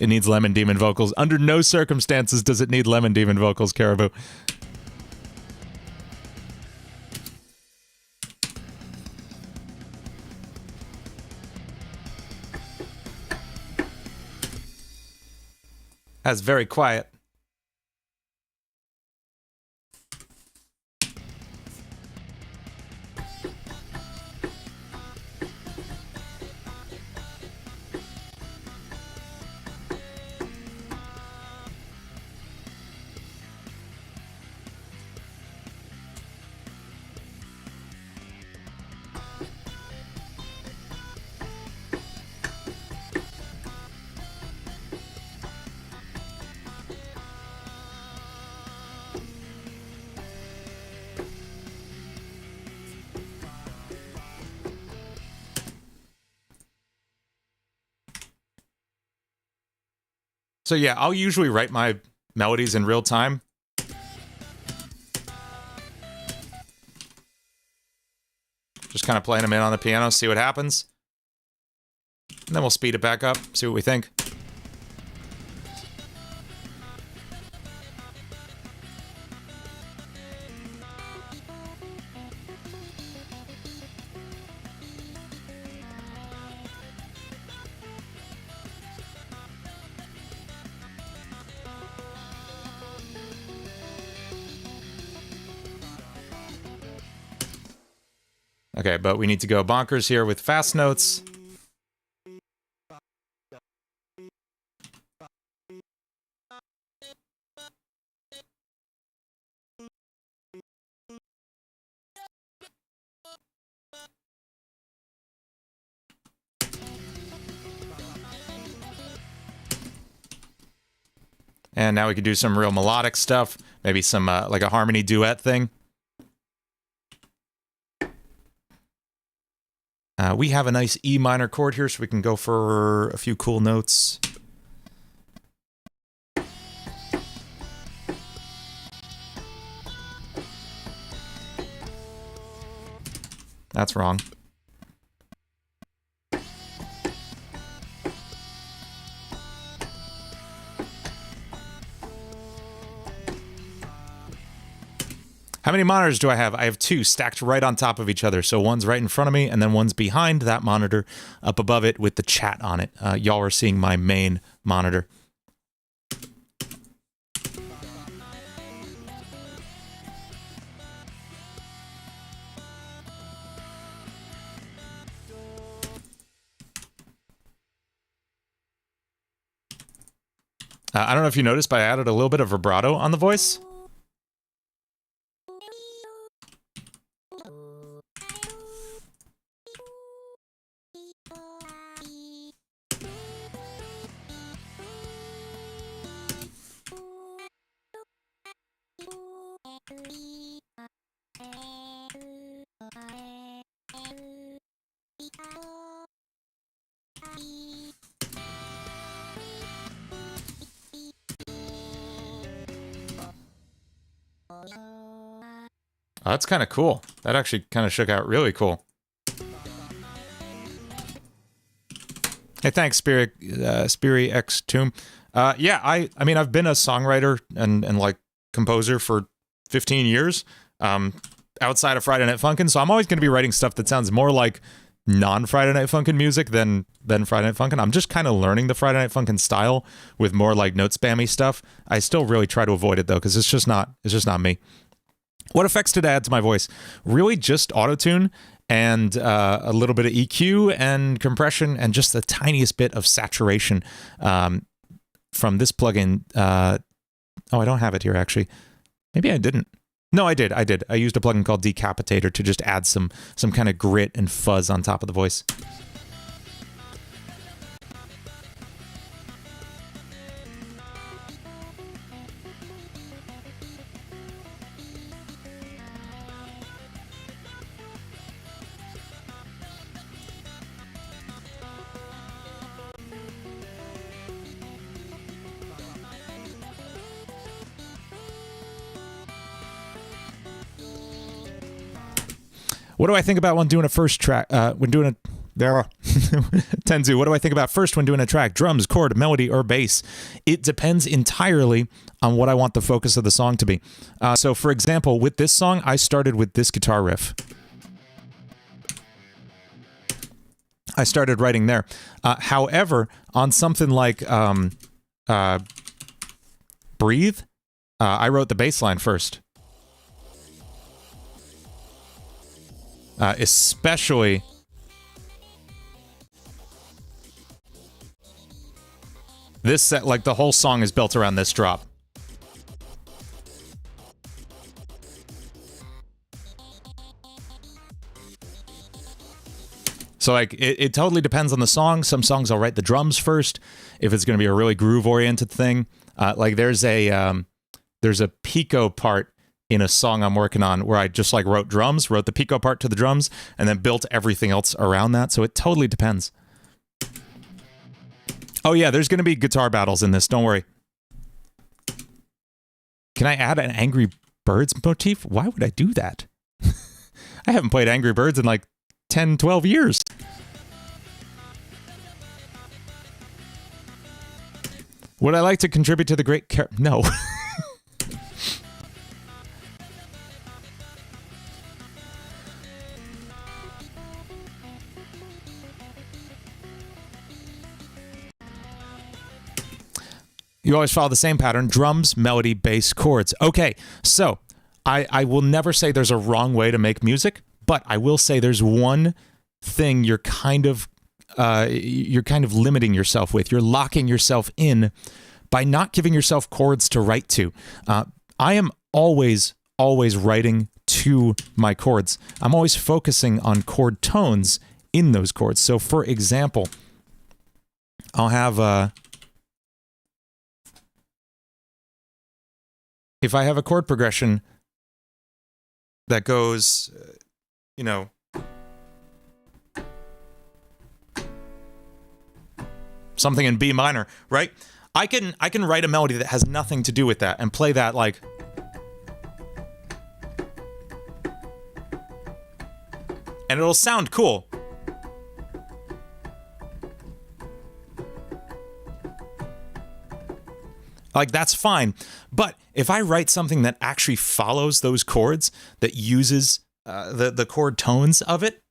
it needs Lemon Demon vocals. Under no circumstances does it need Lemon Demon vocals, Caribou. That's very quiet. So yeah, I'll usually write my melodies in real time. Just kind of playing them in on the piano, see what happens. And then we'll speed it back up, see what we think. Okay, but we need to go bonkers here with fast notes. And now we could do some real melodic stuff. Maybe some, like a harmony duet thing. We have a nice E minor chord here, so we can go for a few cool notes. That's wrong. How many monitors do I have? I have 2 stacked right on top of each other. So one's right in front of me, and then one's behind that monitor up above it with the chat on it. Y'all are seeing my main monitor. I don't know if you noticed, but I added a little bit of vibrato on the voice. Oh, that's kind of cool. That actually kind of shook out really cool. Hey, thanks, Spiri X Tomb. Yeah, I mean, I've been a songwriter and like composer for 15 years. outside of Friday Night Funkin', so I'm always going to be writing stuff that sounds more like non-Friday Night Funkin' music than Friday Night Funkin'. I'm just kind of learning the Friday Night Funkin' style with more like note spammy stuff. I still really try to avoid it though, because it's just not me. What effects did I add to my voice? Really just autotune and a little bit of EQ and compression and just the tiniest bit of saturation from this plugin. Oh, I don't have it here actually. Maybe I didn't. No, I did. I used a plugin called Decapitator to just add some kind of grit and fuzz on top of the voice. What do I think about when doing a first track? When doing a Tenzu, what do I think about first when doing a track? Drums, chord, melody, or bass? It depends entirely on what I want the focus of the song to be. So, for example, with this song, I started with this guitar riff. I started writing there. However, on something like Breathe, I wrote the bass line first. Especially this set, like the whole song is built around this drop. So like it totally depends on the song. Some songs I'll write the drums first if it's going to be a really groove oriented thing. Like there's a pico part in a song I'm working on where I just like wrote the pico part to the drums, and then built everything else around that. So it totally depends. Oh yeah, there's going to be guitar battles in this. Don't worry. Can I add an Angry Birds motif? Why would I do that? I haven't played Angry Birds in like 10, 12 years. Would I like to contribute to the great no. You always follow the same pattern: drums, melody, bass, chords. Okay, so I will never say there's a wrong way to make music, but I will say there's one thing you're kind of limiting yourself with. You're locking yourself in by not giving yourself chords to write to. I am always writing to my chords. I'm always focusing on chord tones in those chords. So, for example, I'll have if I have a chord progression that goes, you know, something in B minor, right? I can write a melody that has nothing to do with that and play that like, and it'll sound cool. Like, that's fine. But if I write something that actually follows those chords, that uses the chord tones of it,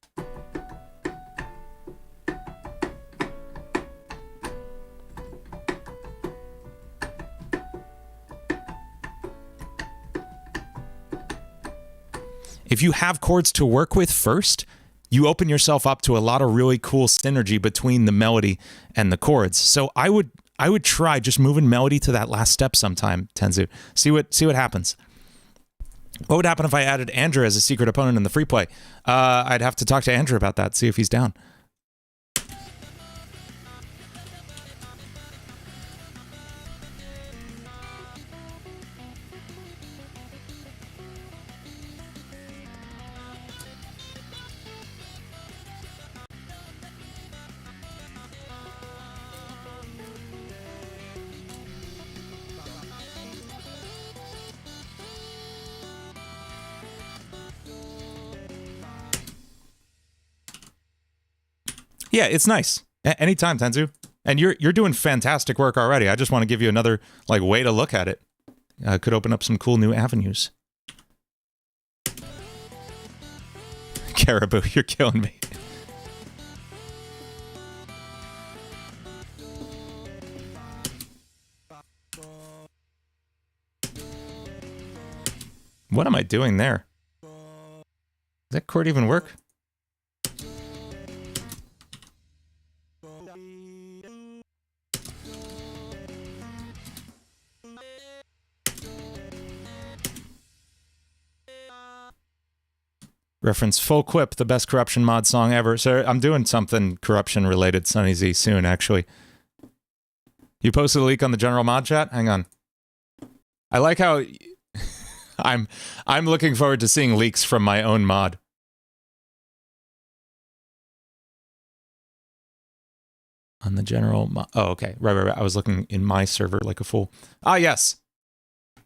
if you have chords to work with first, you open yourself up to a lot of really cool synergy between the melody and the chords. So I would try just moving melody to that last step sometime, Tenzu. See what happens. What would happen if I added Andrew as a secret opponent in the free play? I'd have to talk to Andrew about that, see if he's down. Yeah, it's nice. Anytime, Tenzu. And you're doing fantastic work already. I just want to give you another like way to look at it. Could open up some cool new avenues. Caribou, you're killing me. What am I doing there? Does that chord even work? Reference Full Quip, the best corruption mod song ever. So I'm doing something corruption related, Sunny Z, soon, actually. You posted a leak on the general mod chat? Hang on. I like how I'm looking forward to seeing leaks from my own mod. On the general mod. Oh, okay. Right. I was looking in my server like a fool. Ah, yes.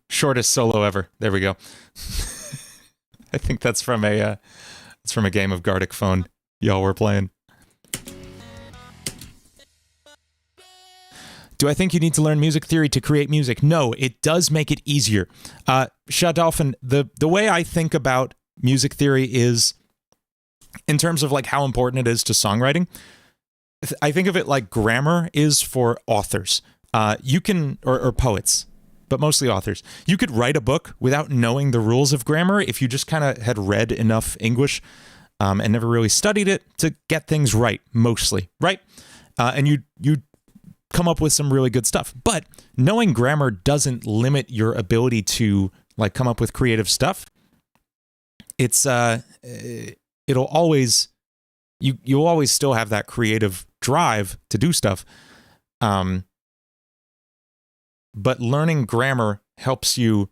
Shortest solo ever. There we go. I think that's from a game of Gartic Phone y'all were playing. Do I think you need to learn music theory to create music? No, it does make it easier. Shah Dolphin, the way I think about music theory is in terms of like how important it is to songwriting. I think of it like grammar is for authors. You can, or poets, but mostly authors. You could write a book without knowing the rules of grammar if you just kind of had read enough English and never really studied it to get things right, mostly, right? And you come up with some really good stuff. But knowing grammar doesn't limit your ability to like come up with creative stuff. It's it'll always you'll always still have that creative drive to do stuff. But learning grammar helps you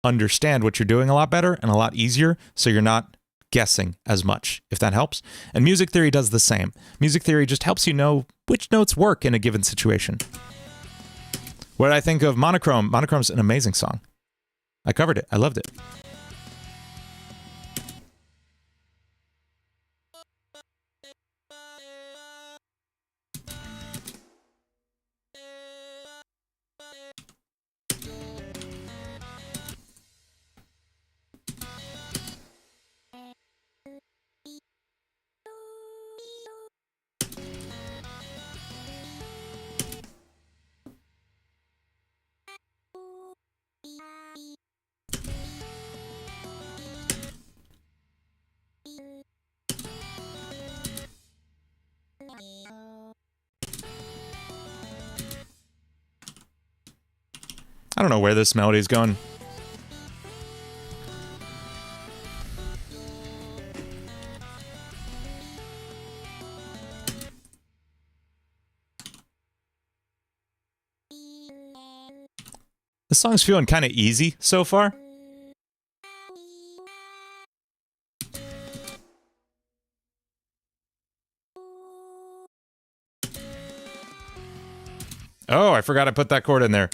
understand what you're doing a lot better and a lot easier, so you're not guessing as much, if that helps. And music theory does the same. Music theory just helps you know which notes work in a given situation. What did I think of Monochrome? Monochrome's an amazing song. I covered it. I loved it. I don't know where this melody's going. The song's feeling kind of easy so far. Oh, I forgot I put that chord in there.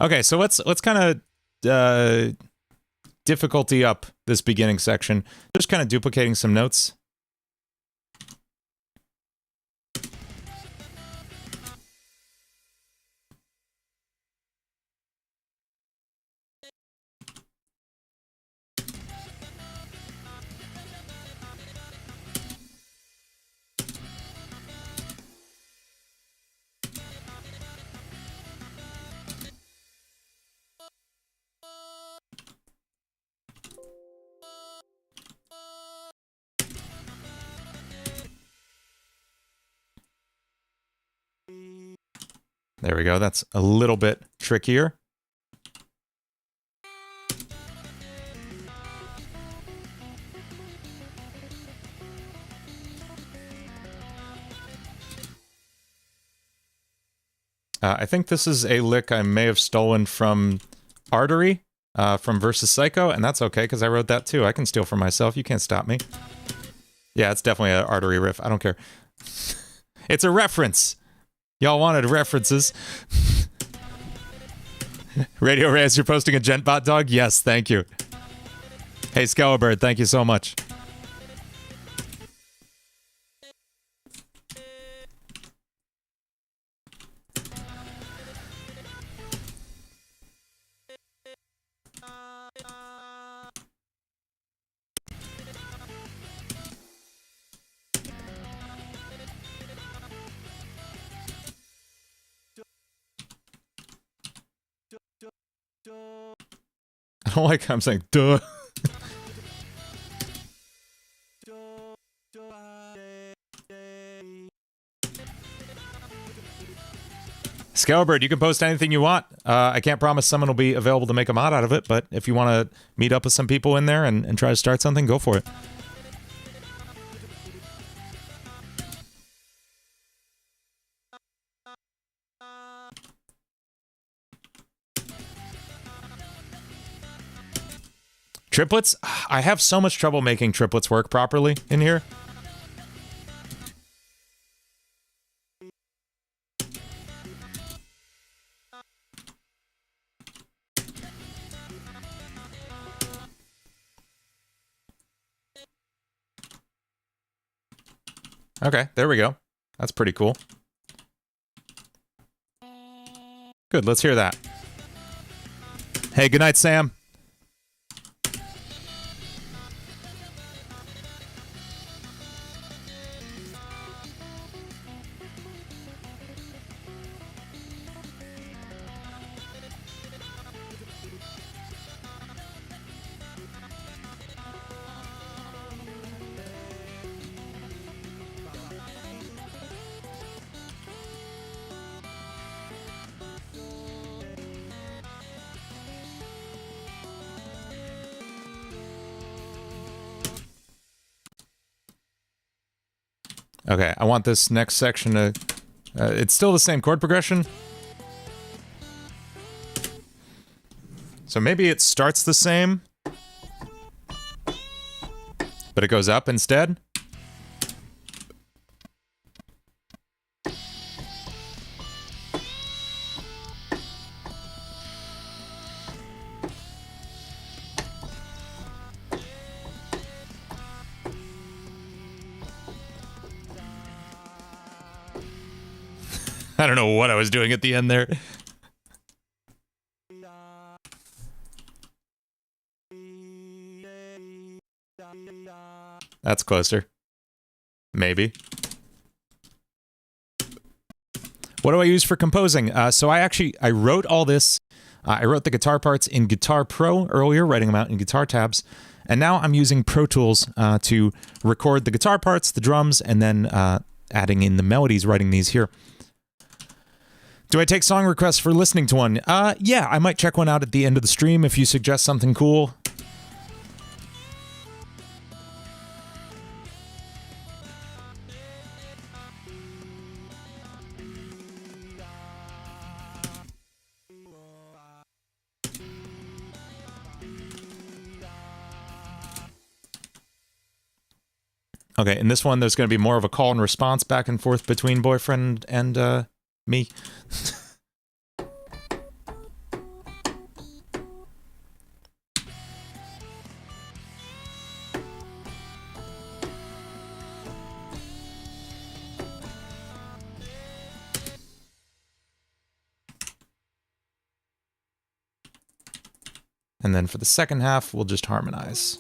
Okay, so let's kind of difficulty up this beginning section. Just kind of duplicating some notes. There we go. That's a little bit trickier. I think this is a lick I may have stolen from Artery, from Versus Psycho, and that's okay, because I wrote that too. I can steal from myself. You can't stop me. Yeah, it's definitely an Artery riff. I don't care. It's a reference. Y'all wanted references. Radio Reyes, you're posting a Gentbot dog? Yes, thank you. Hey, Skellabird, thank you so much. I don't like how I'm saying duh. Scalebird, you can post anything you want. I can't promise someone will be available to make a mod out of it, but if you want to meet up with some people in there and try to start something, go for it. Triplets? I have so much trouble making triplets work properly in here. Okay, there we go. That's pretty cool. Good, let's hear that. Hey, good night, Sam. Okay, I want this next section to... it's still the same chord progression. So maybe it starts the same, but it goes up instead. I don't know what I was doing at the end there. That's closer. Maybe. What do I use for composing? So I wrote all this. I wrote the guitar parts in Guitar Pro earlier, writing them out in guitar tabs. And now I'm using Pro Tools to record the guitar parts, the drums, and then adding in the melodies, writing these here. Do I take song requests for listening to one? Yeah, I might check one out at the end of the stream if you suggest something cool. Okay, in this one, there's going to be more of a call and response back and forth between boyfriend and, me. And then for the second half, we'll just harmonize.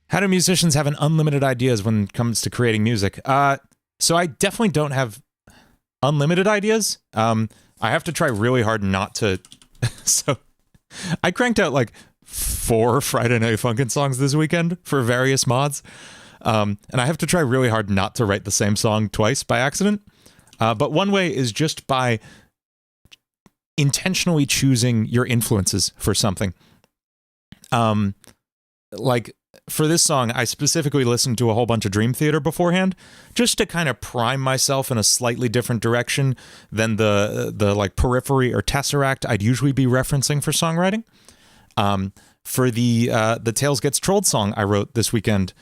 How do musicians have an unlimited ideas when it comes to creating music? So I definitely don't have unlimited ideas. I have to try really hard not to. So I cranked out like 4 Friday Night Funkin' songs this weekend for various mods. And I have to try really hard not to write the same song twice by accident. But one way is just by intentionally choosing your influences for something. Like for this song, I specifically listened to a whole bunch of Dream Theater beforehand, just to kind of prime myself in a slightly different direction than the like Periphery or Tesseract I'd usually be referencing for songwriting. For the Tails Gets Trolled song I wrote this weekend,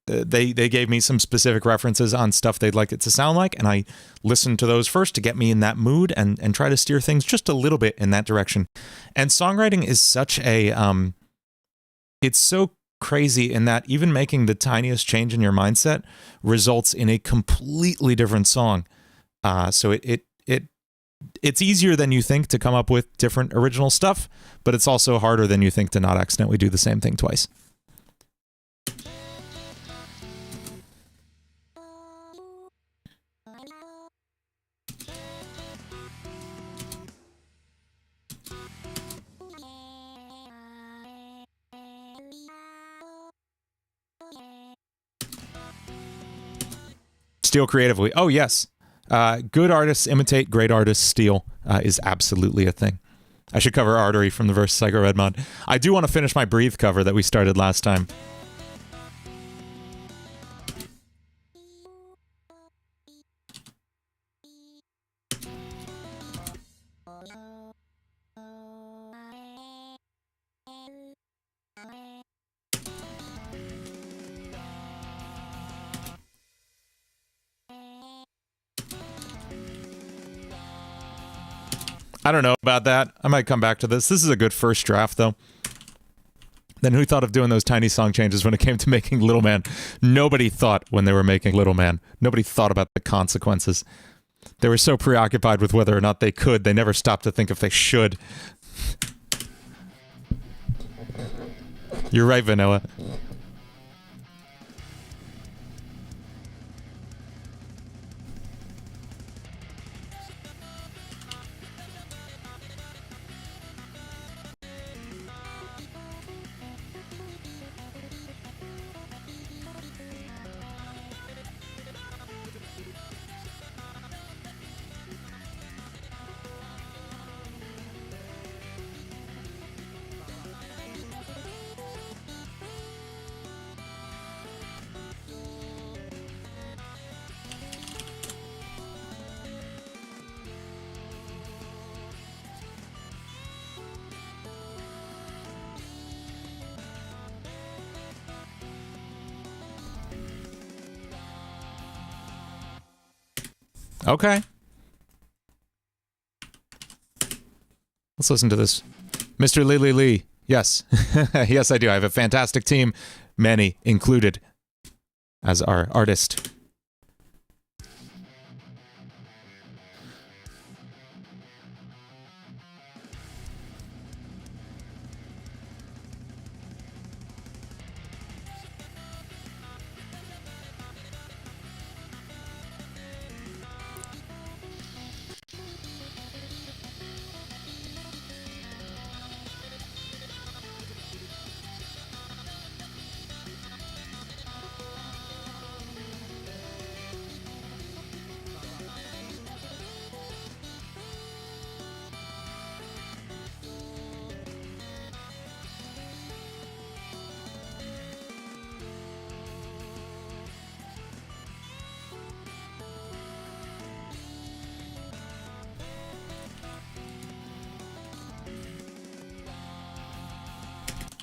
they gave me some specific references on stuff they'd like it to sound like, and I listened to those first to get me in that mood and try to steer things just a little bit in that direction. And songwriting is such a it's so crazy in that even making the tiniest change in your mindset results in a completely different song. So it's easier than you think to come up with different original stuff, but it's also harder than you think to not accidentally do the same thing twice. Steal creatively. Oh, yes. Good artists imitate, great artists steal is absolutely a thing. I should cover Artery from the Verse Psycho Red mod. I do want to finish my Breathe cover that we started last time. I don't know about that. I might come back to this. This is a good first draft, though. Then who thought of doing those tiny song changes when it came to making Little Man? Nobody thought when they were making Little Man. Nobody thought about the consequences. They were so preoccupied with whether or not they could, they never stopped to think if they should. You're right, Vanilla. Okay. Let's listen to this. Mr. Lily Lee. Yes. Yes, I do. I have a fantastic team. Manny included as our artist.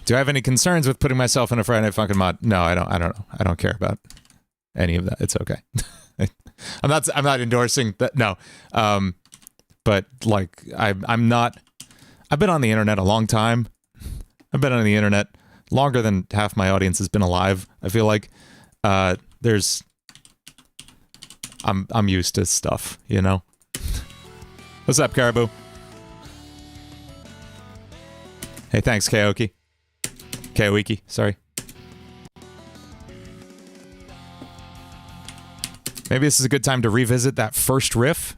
Do I have any concerns with putting myself in a Friday Night Funkin' mod? No, I don't know. I don't care about any of that. It's okay. I'm not endorsing that. No. But like I'm not. I've been on the internet a long time. I've been on the internet longer than half my audience has been alive. I feel like I'm used to stuff, you know. What's up, Caribou? Hey, thanks, Kaoki. Kaoiki, sorry. Maybe this is a good time to revisit that first riff.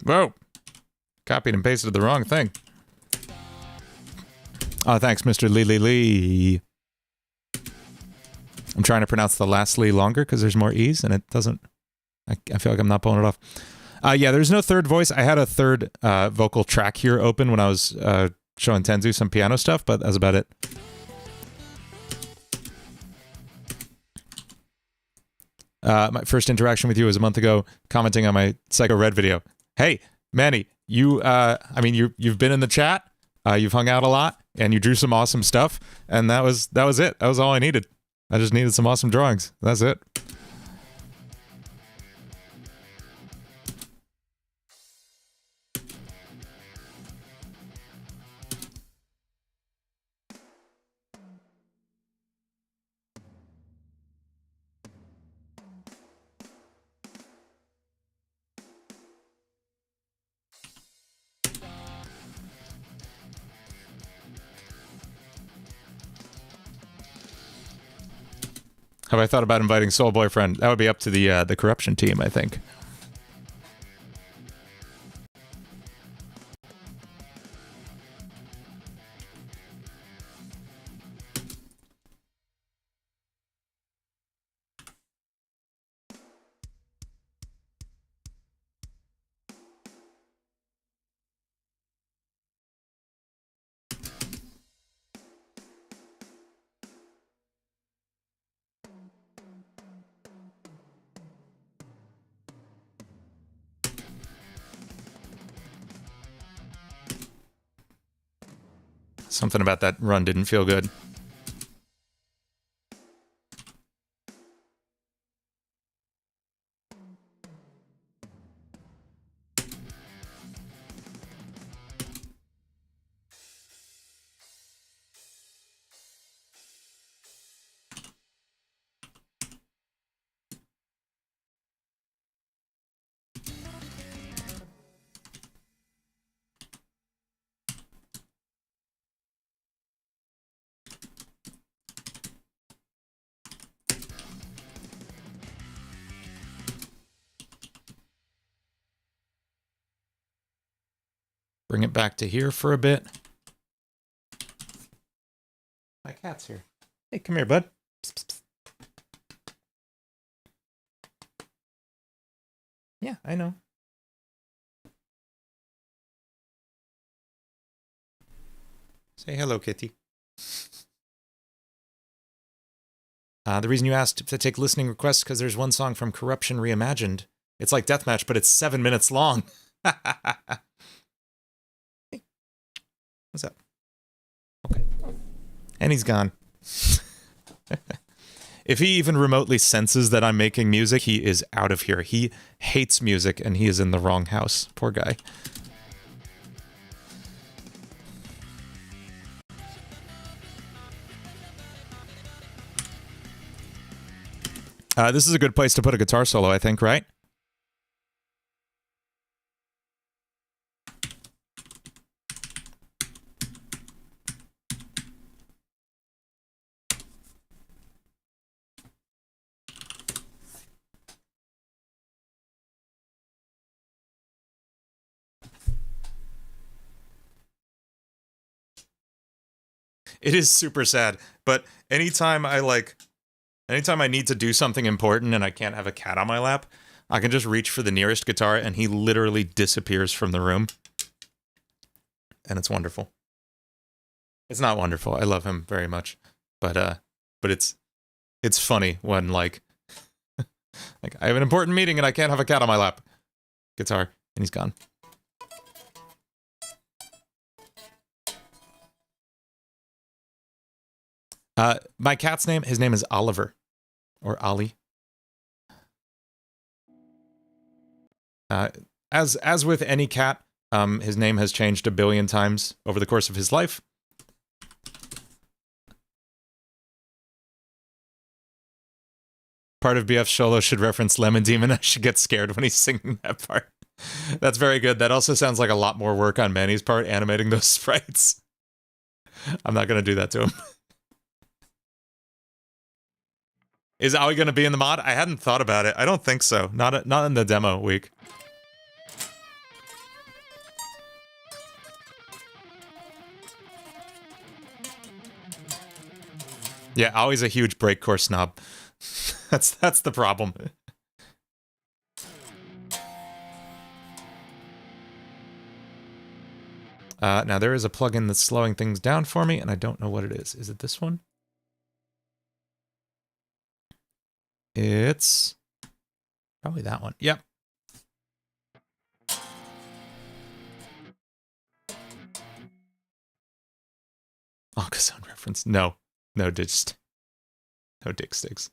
Whoa! Copied and pasted the wrong thing. Oh, thanks, Mr. Lee. I'm trying to pronounce the last Lee longer because there's more E's and it doesn't... I feel like I'm not pulling it off. Yeah, there's no third voice. I had a third vocal track here open when I was showing Tenzu some piano stuff, but that's about it. My first interaction with you was a month ago, commenting on my Psycho Red video. Hey, Manny, you've been in the chat, you've hung out a lot, and you drew some awesome stuff, and that was it. That was all I needed. I just needed some awesome drawings. That's it. Have I thought about inviting Soul Boyfriend? That would be up to the corruption team, I think. Something about that run didn't feel good. Bring it back to here for a bit. My cat's here. Hey, come here, bud. Psst, psst, psst. Yeah, I know. Say hello, kitty. The reason you asked to take listening requests because there's one song from Corruption Reimagined. It's like Deathmatch, but it's 7 minutes long. Hey, what's up? Okay. And he's gone. If he even remotely senses that I'm making music, he is out of here. He hates music, and he is in the wrong house. Poor guy. This is a good place to put a guitar solo, I think, right? It is super sad, but anytime I need to do something important and I can't have a cat on my lap, I can just reach for the nearest guitar and he literally disappears from the room. And it's wonderful. It's not wonderful. I love him very much. But it's funny when like I have an important meeting and I can't have a cat on my lap. Guitar, and he's gone. My cat's name, his name is Oliver. Or Ollie. As with any cat, his name has changed a billion times over the course of his life. Part of BF Solo should reference Lemon Demon. I should get scared when he's singing that part. That's very good. That also sounds like a lot more work on Manny's part, animating those sprites. I'm not going to do that to him. Is Aoi going to be in the mod? I hadn't thought about it. I don't think so. Not in the demo week. Yeah, always a huge breakcore snob. That's the problem. Now there is a plugin that's slowing things down for me, and I don't know what it is. Is it this one? It's probably that one. Yep. Ankazone reference. No. No dick sticks.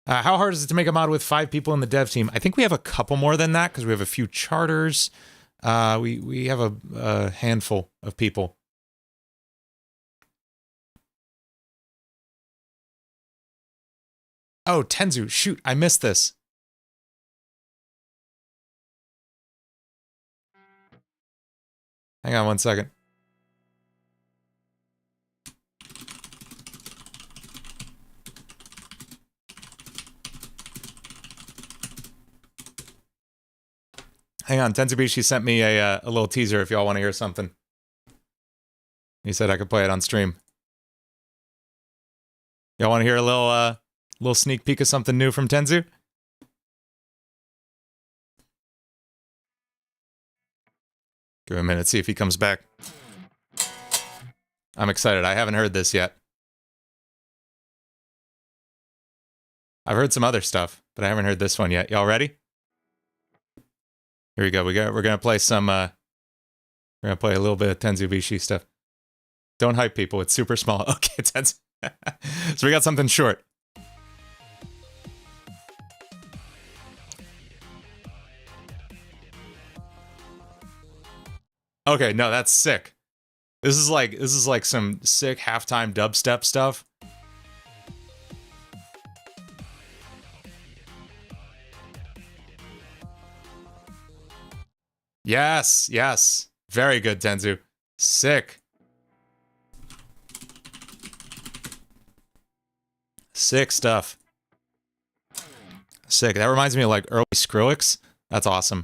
How hard is it to make a mod with 5 people in the dev team? I think we have a couple more than that because we have a few charters. We have a handful of people. Oh, Tenzu, shoot, I missed this. Hang on one second. Hang on, Tenzubishi sent me a little teaser if y'all want to hear something. He said I could play it on stream. Y'all want to hear a little sneak peek of something new from Tenzu? Give him a minute, see if he comes back. I'm excited. I haven't heard this yet. I've heard some other stuff, but I haven't heard this one yet. Y'all ready? Here we go. We're gonna play some. We're gonna play a little bit of Tenzubishi stuff. Don't hype people. It's super small. Okay, Tenzu. So we got something short. Okay, no, that's sick. This is like some sick halftime dubstep stuff. Yes, yes. Very good, Tenzu. Sick. Sick stuff. Sick. That reminds me of like early Skrillex. That's awesome.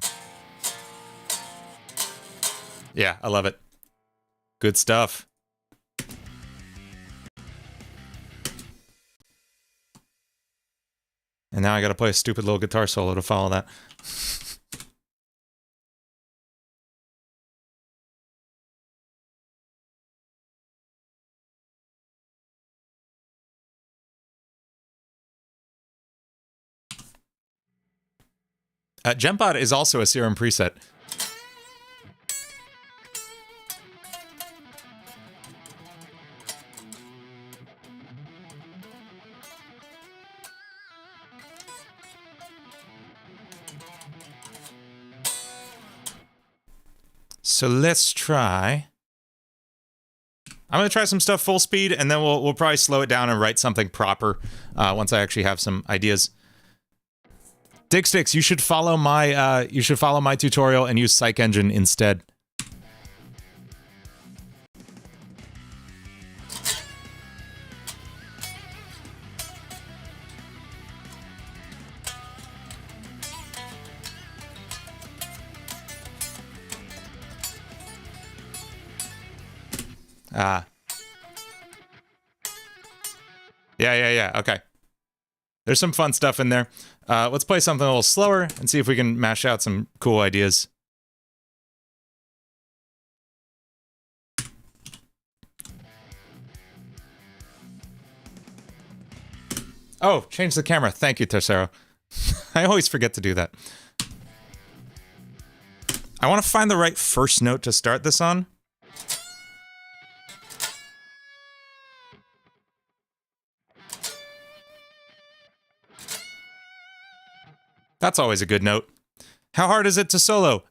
Yeah, I love it. Good stuff. And now I gotta play a stupid little guitar solo to follow that. Gempod is also a Serum preset. So let's try. I'm gonna try some stuff full speed, and then we'll probably slow it down and write something proper once I actually have some ideas. Dick Sticks, you should follow my tutorial and use Psych Engine instead. Yeah, okay. There's some fun stuff in there. Let's play something a little slower and see if we can mash out some cool ideas. Oh, change the camera. Thank you, Tercero. I always forget to do that. I want to find the right first note to start this on. That's always a good note. How hard is it to solo?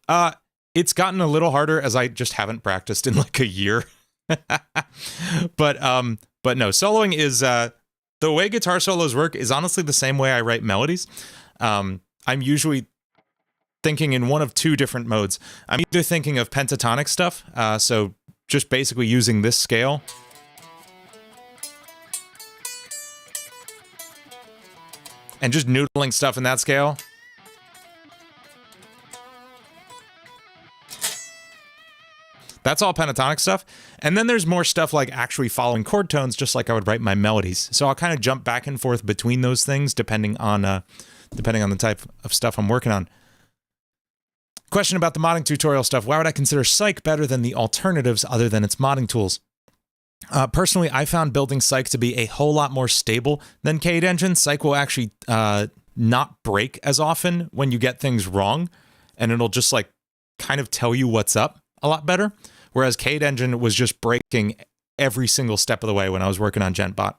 It's gotten a little harder as I just haven't practiced in like a year. But no, soloing is the way guitar solos work is honestly the same way I write melodies. I'm usually thinking in one of two different modes. I'm either thinking of pentatonic stuff, so just basically using this scale. and just noodling stuff in that scale. That's all pentatonic stuff. And then there's more stuff like actually following chord tones, just like I would write my melodies. So I'll kind of jump back and forth between those things depending on the type of stuff I'm working on. Question about the modding tutorial stuff. Why would I consider Psych better than the alternatives other than its modding tools? Personally, I found building Psych to be a whole lot more stable than Cade Engine. Psych will actually not break as often when you get things wrong, and it'll just like kind of tell you what's up a lot better. Whereas Cade Engine was just breaking every single step of the way when I was working on GentBot.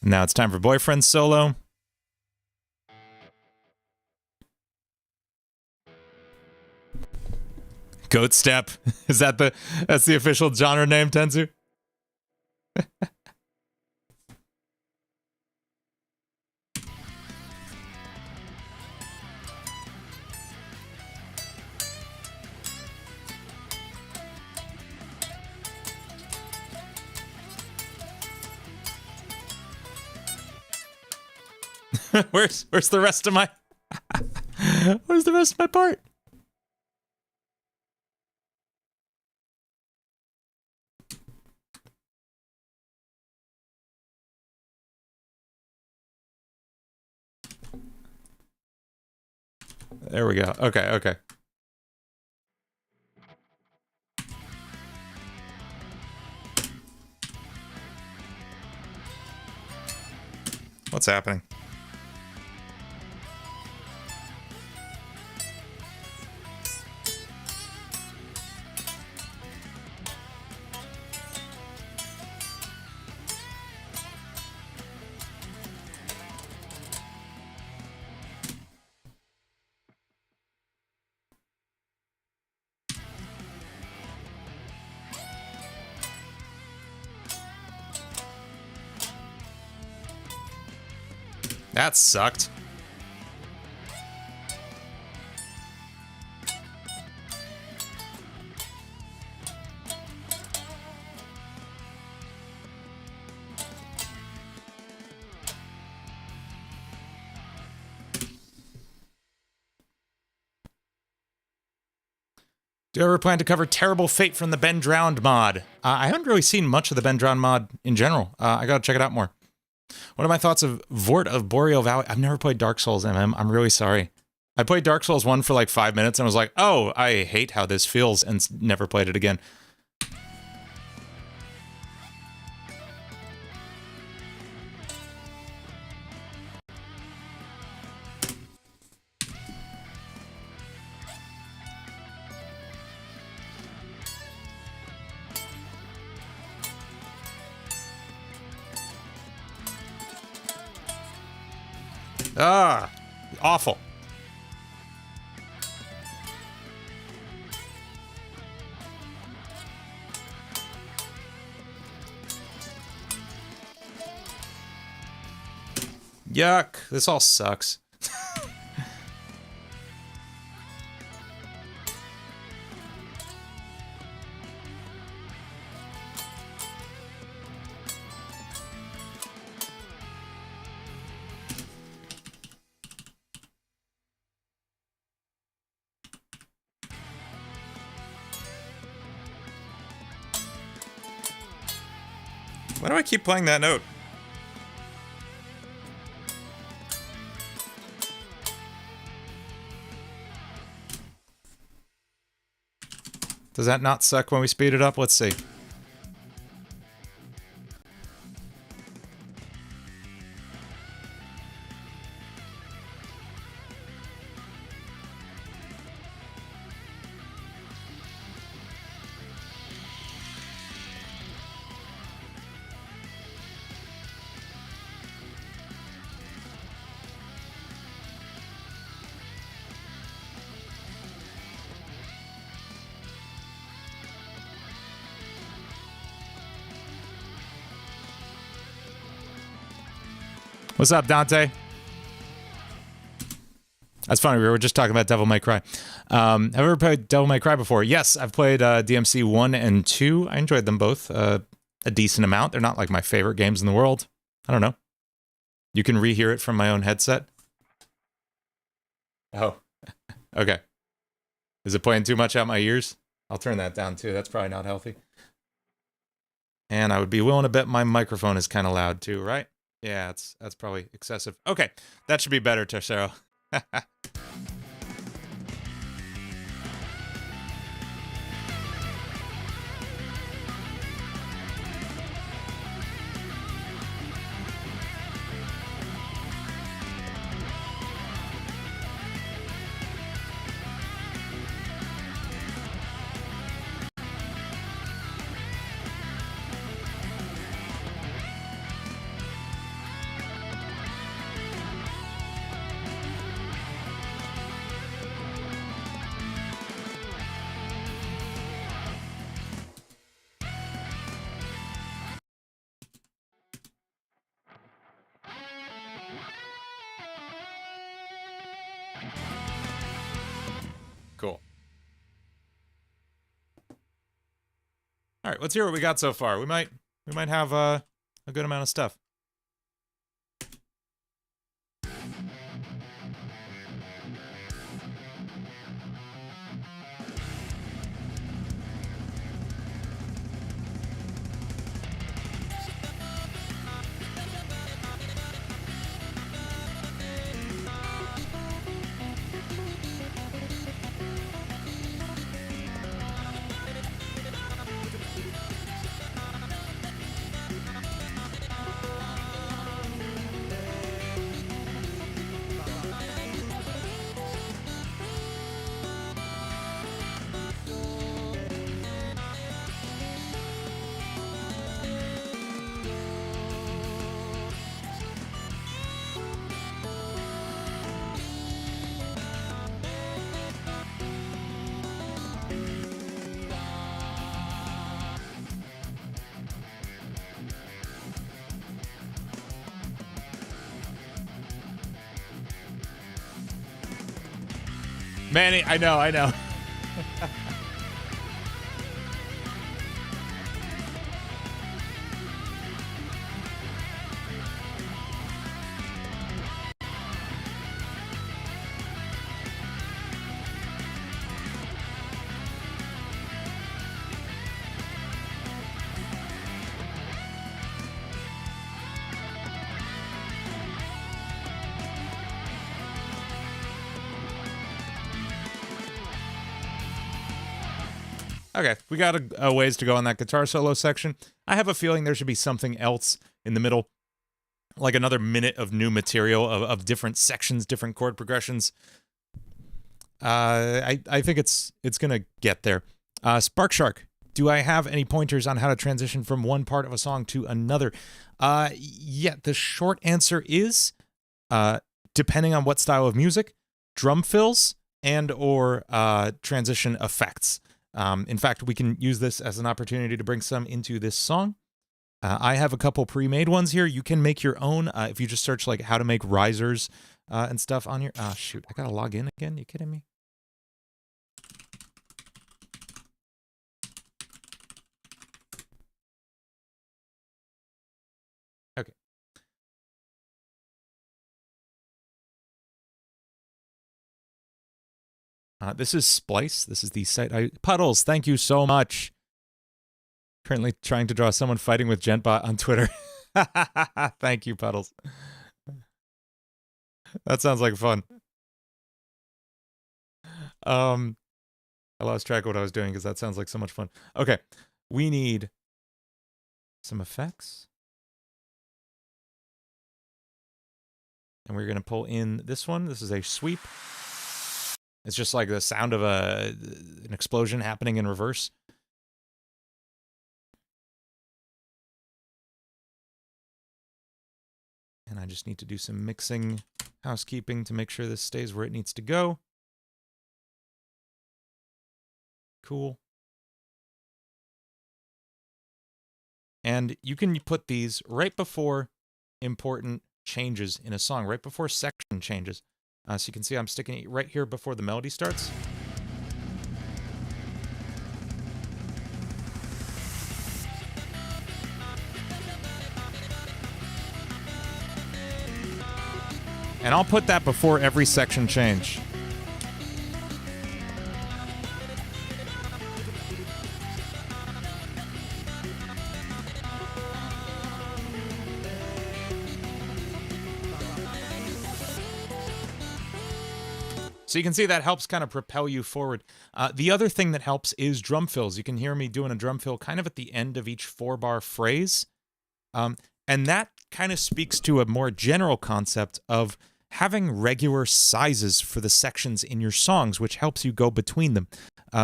Now it's time for Boyfriend Solo. Goat Step. Is that that's the official genre name, Tenzu? Where's the rest of my where's the rest of my part? There we go. Okay. What's happening? That sucked. Do you ever plan to cover Terrible Fate from the Ben Drowned mod? I haven't really seen much of the Ben Drowned mod in general. I gotta check it out more. What are my thoughts of Vort of Boreal Valley? I've never played Dark Souls, MM. I'm really sorry. I played Dark Souls 1 for like 5 minutes and was like, oh, I hate how this feels, and never played it again. Ah, awful. Yuck, this all sucks. Why do I keep playing that note? Does that not suck when we speed it up? Let's see. What's up, Dante? That's funny. We were just talking about Devil May Cry. Have you ever played Devil May Cry before? Yes, I've played DMC 1 and 2. I enjoyed them both a decent amount. They're not like my favorite games in the world. I don't know. You can rehear it from my own headset. Oh, okay. Is it playing too much out my ears? I'll turn that down too. That's probably not healthy. And I would be willing to bet my microphone is kind of loud too, right? Yeah, that's probably excessive. Okay, that should be better, Tercero. Cool. All right, let's hear what we got so far. We might have a good amount of stuff. Manny, I know. Okay, we got a ways to go on that guitar solo section. I have a feeling there should be something else in the middle, like another minute of new material of different sections, different chord progressions. I think it's gonna get there. Spark Shark, do I have any pointers on how to transition from one part of a song to another? Yeah, the short answer is, depending on what style of music, drum fills and or transition effects. In fact, we can use this as an opportunity to bring some into this song. I have a couple pre-made ones here. You can make your own if you just search like how to make risers and stuff on your... Ah, shoot. I gotta log in again. You kidding me? Okay. This is Splice. This is the site. Puddles, thank you so much. Currently trying to draw someone fighting with Gentbot on Twitter. Thank you, Puddles. That sounds like fun. I lost track of what I was doing because that sounds like so much fun. Okay, we need some effects. And we're going to pull in this one. This is a sweep. It's just like the sound of an explosion happening in reverse. And I just need to do some mixing, housekeeping to make sure this stays where it needs to go. Cool. And you can put these right before important changes in a song, right before section changes. So you can see I'm sticking it right here before the melody starts. And I'll put that before every section change. So you can see that helps kind of propel you forward. The other thing that helps is drum fills. You can hear me doing a drum fill kind of at the end of each 4-bar phrase. And that kind of speaks to a more general concept of having regular sizes for the sections in your songs, which helps you go between them.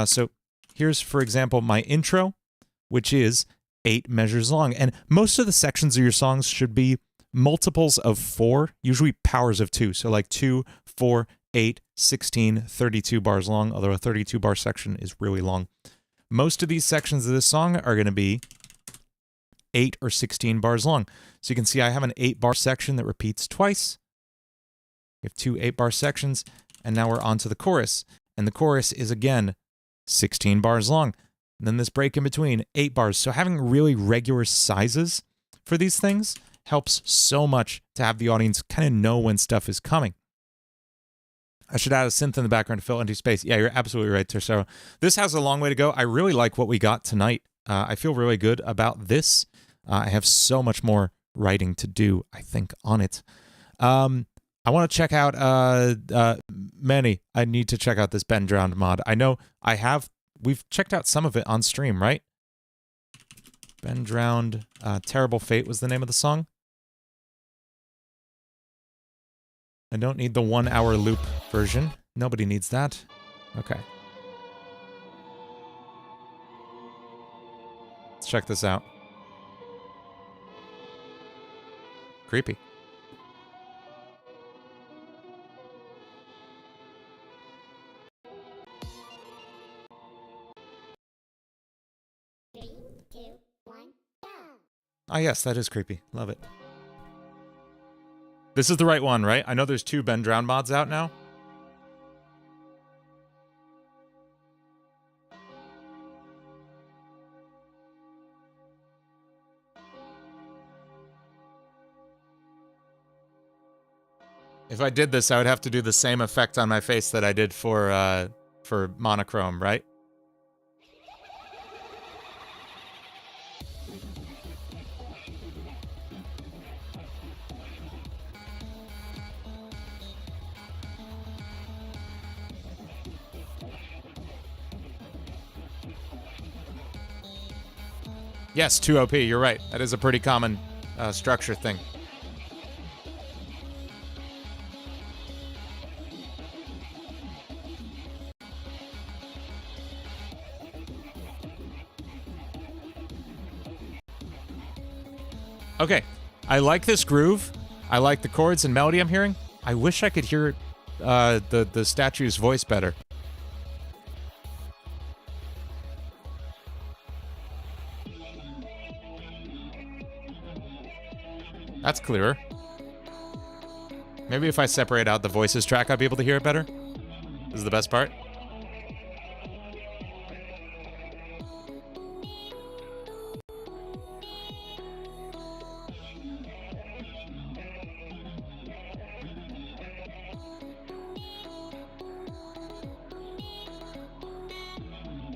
So here's, for example, my intro, which is 8 measures long. And most of the sections of your songs should be multiples of 4, usually powers of 2. So like 2, 4, 8, 16, 32 bars long, although a 32-bar section is really long. Most of these sections of this song are going to be 8 or 16 bars long. So you can see I have an 8-bar section that repeats twice. We have 2 8-bar sections, and now we're on to the chorus. And the chorus is, again, 16 bars long. And then this break in between, 8 bars. So having really regular sizes for these things helps so much to have the audience kind of know when stuff is coming. I should add a synth in the background to fill empty space. Yeah, you're absolutely right, Tercero. This has a long way to go. I really like what we got tonight. I feel really good about this. I have so much more writing to do, I think, on it. I want to check out Manny. I need to check out this Ben Drowned mod. I know we've checked out some of it on stream, right? Ben Drowned, Terrible Fate was the name of the song. I don't need the 1-hour loop version. Nobody needs that. Okay. Let's check this out. Creepy. Ah, yes, that is creepy. Love it. This is the right one, right? I know there's 2 Ben Drowned mods out now. If I did this, I would have to do the same effect on my face that I did for monochrome, right? Yes, 2 OP, you're right. That is a pretty common structure thing. Okay, I like this groove. I like the chords and melody I'm hearing. I wish I could hear the statue's voice better. That's clearer. Maybe if I separate out the voices track, I'll be able to hear it better. This is the best part.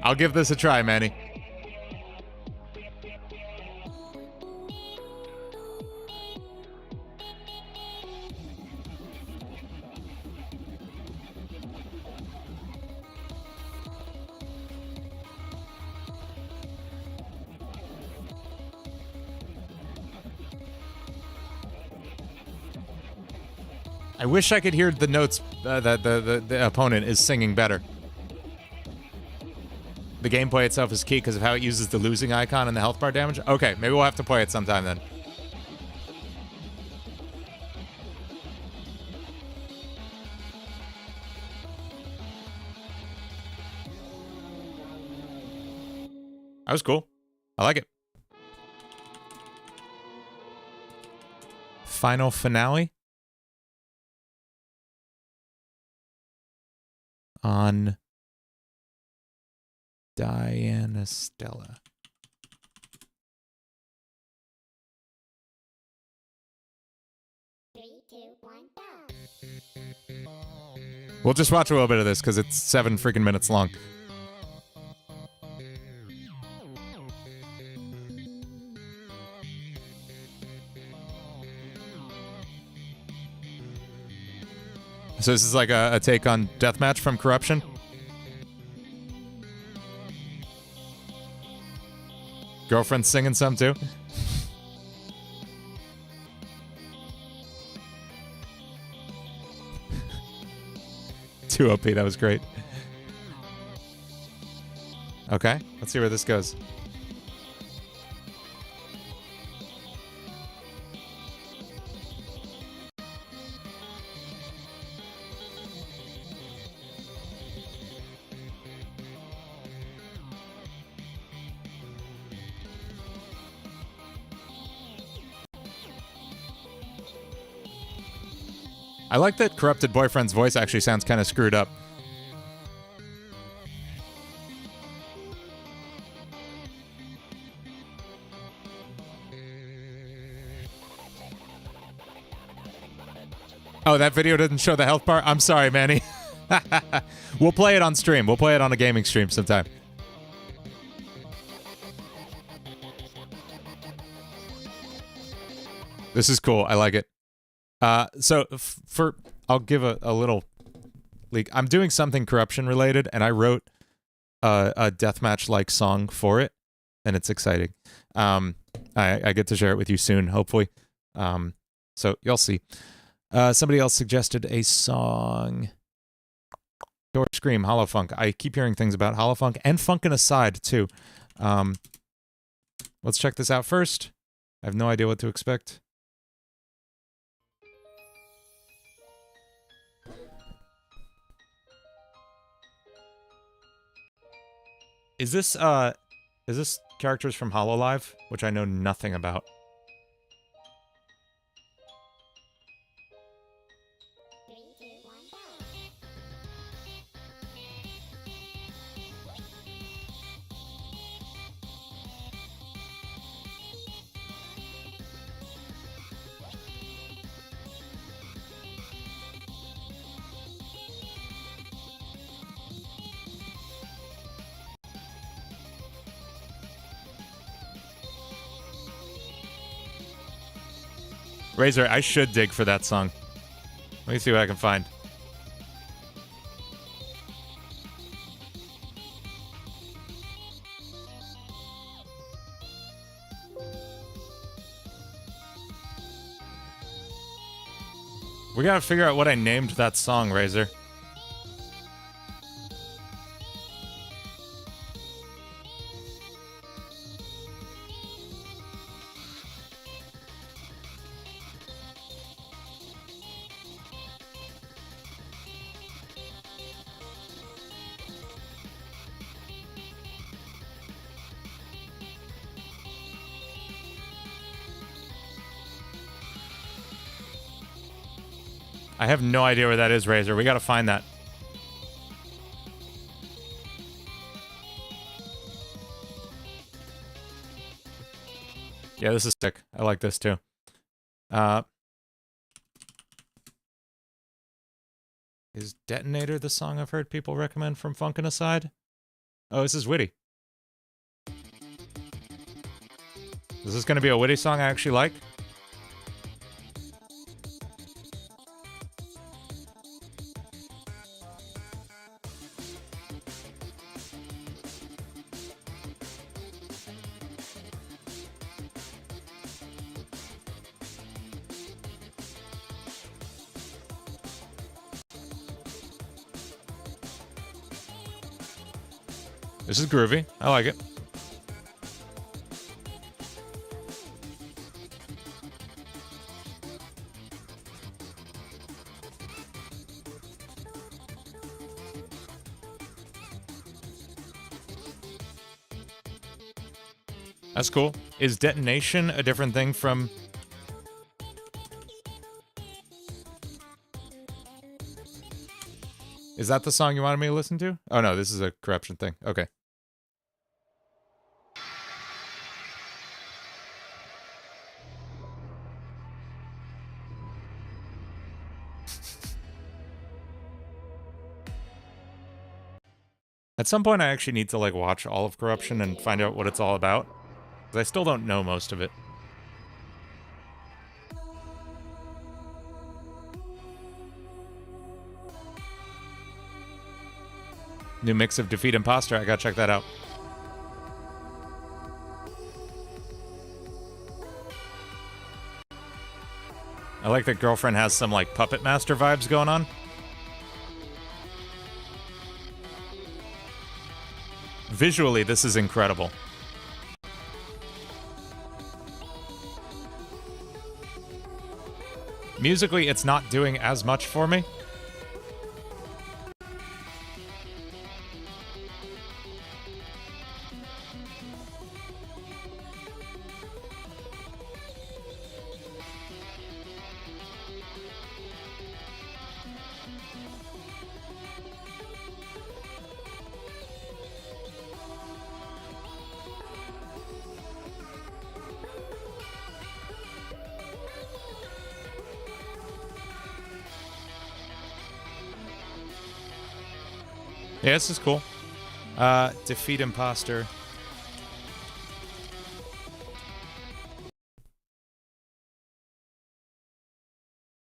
I'll give this a try, Manny. I wish I could hear the notes that the opponent is singing better. The gameplay itself is key because of how it uses the losing icon and the health bar damage. Okay, maybe we'll have to play it sometime then. That was cool. I like it. final finale on Diana Stella. We'll just watch a little bit of this because it's 7 freaking minutes long. So this is like a take on Deathmatch from Corruption. Girlfriend singing some too. Too OP, that was great. Okay, let's see where this goes. I like that Corrupted Boyfriend's voice actually sounds kind of screwed up. Oh, that video didn't show the health bar? I'm sorry, Manny. We'll play it on stream. We'll play it on a gaming stream sometime. This is cool. I like it. So I'll give a little leak. I'm doing something Corruption related, and I wrote a deathmatch-like song for it, and it's exciting. I get to share it with you soon, hopefully. So you'll see. Somebody else suggested a song. Door Scream, Hollow Funk. I keep hearing things about Hollow Funk and Funkin' Aside, too. Let's check this out first. I have no idea what to expect. Is this characters from Hololive, which I know nothing about? Razor, I should dig for that song. Let me see what I can find. We gotta figure out what I named that song, Razor. I have no idea where that is, Razor. We gotta find that. Yeah, this is sick. I like this too. Is Detonator the song I've heard people recommend from Funkin' Aside? Oh, this is Witty. Is this gonna be a Witty song I actually like? This is groovy. I like it. That's cool. Is detonation a different thing from Is that the song you wanted me to listen to? Oh no, this is a corruption thing. Okay. At some point, I actually need to, like, watch all of Corruption and find out what it's all about. Because I still don't know most of it. New mix of Defeat Imposter. I gotta check that out. I like that Girlfriend has some, like, Puppet Master vibes going on. Visually, this is incredible. Musically, it's not doing as much for me. Yeah, this is cool. Defeat Imposter.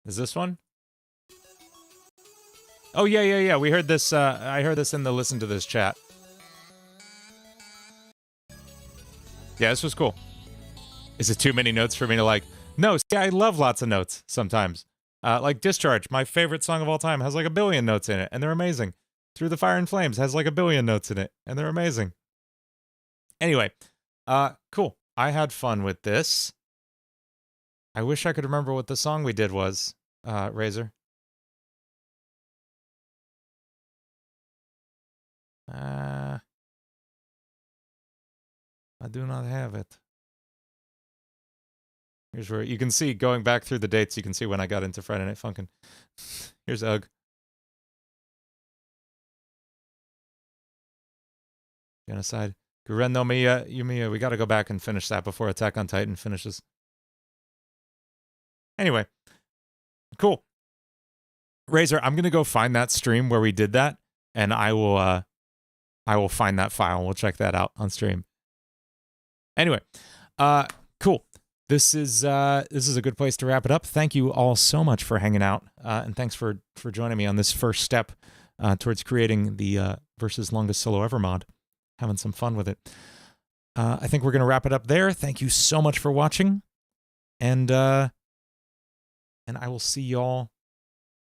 Is this one? Oh, yeah. We heard this, I heard this in the listen to this chat. Yeah, this was cool. Is it too many notes for me to like? No, see, I love lots of notes sometimes. Like Discharge, my favorite song of all time, has like 1 billion notes in it, and they're amazing. Through the Fire and Flames has like 1 billion notes in it, and they're amazing. Anyway, cool. I had fun with this. I wish I could remember what the song we did was, Razor. I do not have it. Here's where you can see, going back through the dates, you can see when I got into Friday Night Funkin'. Here's Ugg. Genocide. Guren no Miya, Yumiya. We gotta go back and finish that before Attack on Titan finishes. Anyway. Cool. Razor, I'm gonna go find that stream where we did that, and I will find that file and we'll check that out on stream. Anyway, cool. This is a good place to wrap it up. Thank you all so much for hanging out, and thanks for joining me on this first step towards creating the versus longest solo ever mod. Having some fun with it. I think we're gonna wrap it up there. Thank you so much for watching, and I will see y'all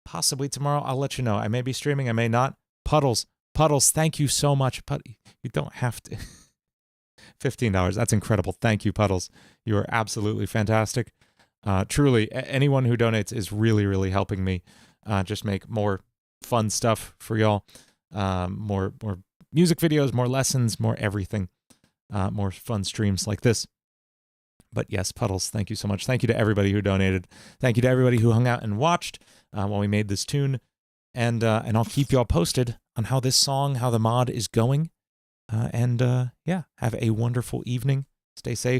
possibly tomorrow. I'll let you know. I may be streaming. I may not. Puddles, thank you so much. You don't have to. $15. That's incredible. Thank you, Puddles. You are absolutely fantastic. Truly, anyone who donates is really, really helping me just make more fun stuff for y'all. More music videos, more lessons, more everything. More fun streams like this. But yes, Puddles, thank you so much. Thank you to everybody who donated. Thank you to everybody who hung out and watched while we made this tune. And I'll keep y'all posted on how this song, how the mod is going. Yeah, have a wonderful evening. Stay safe.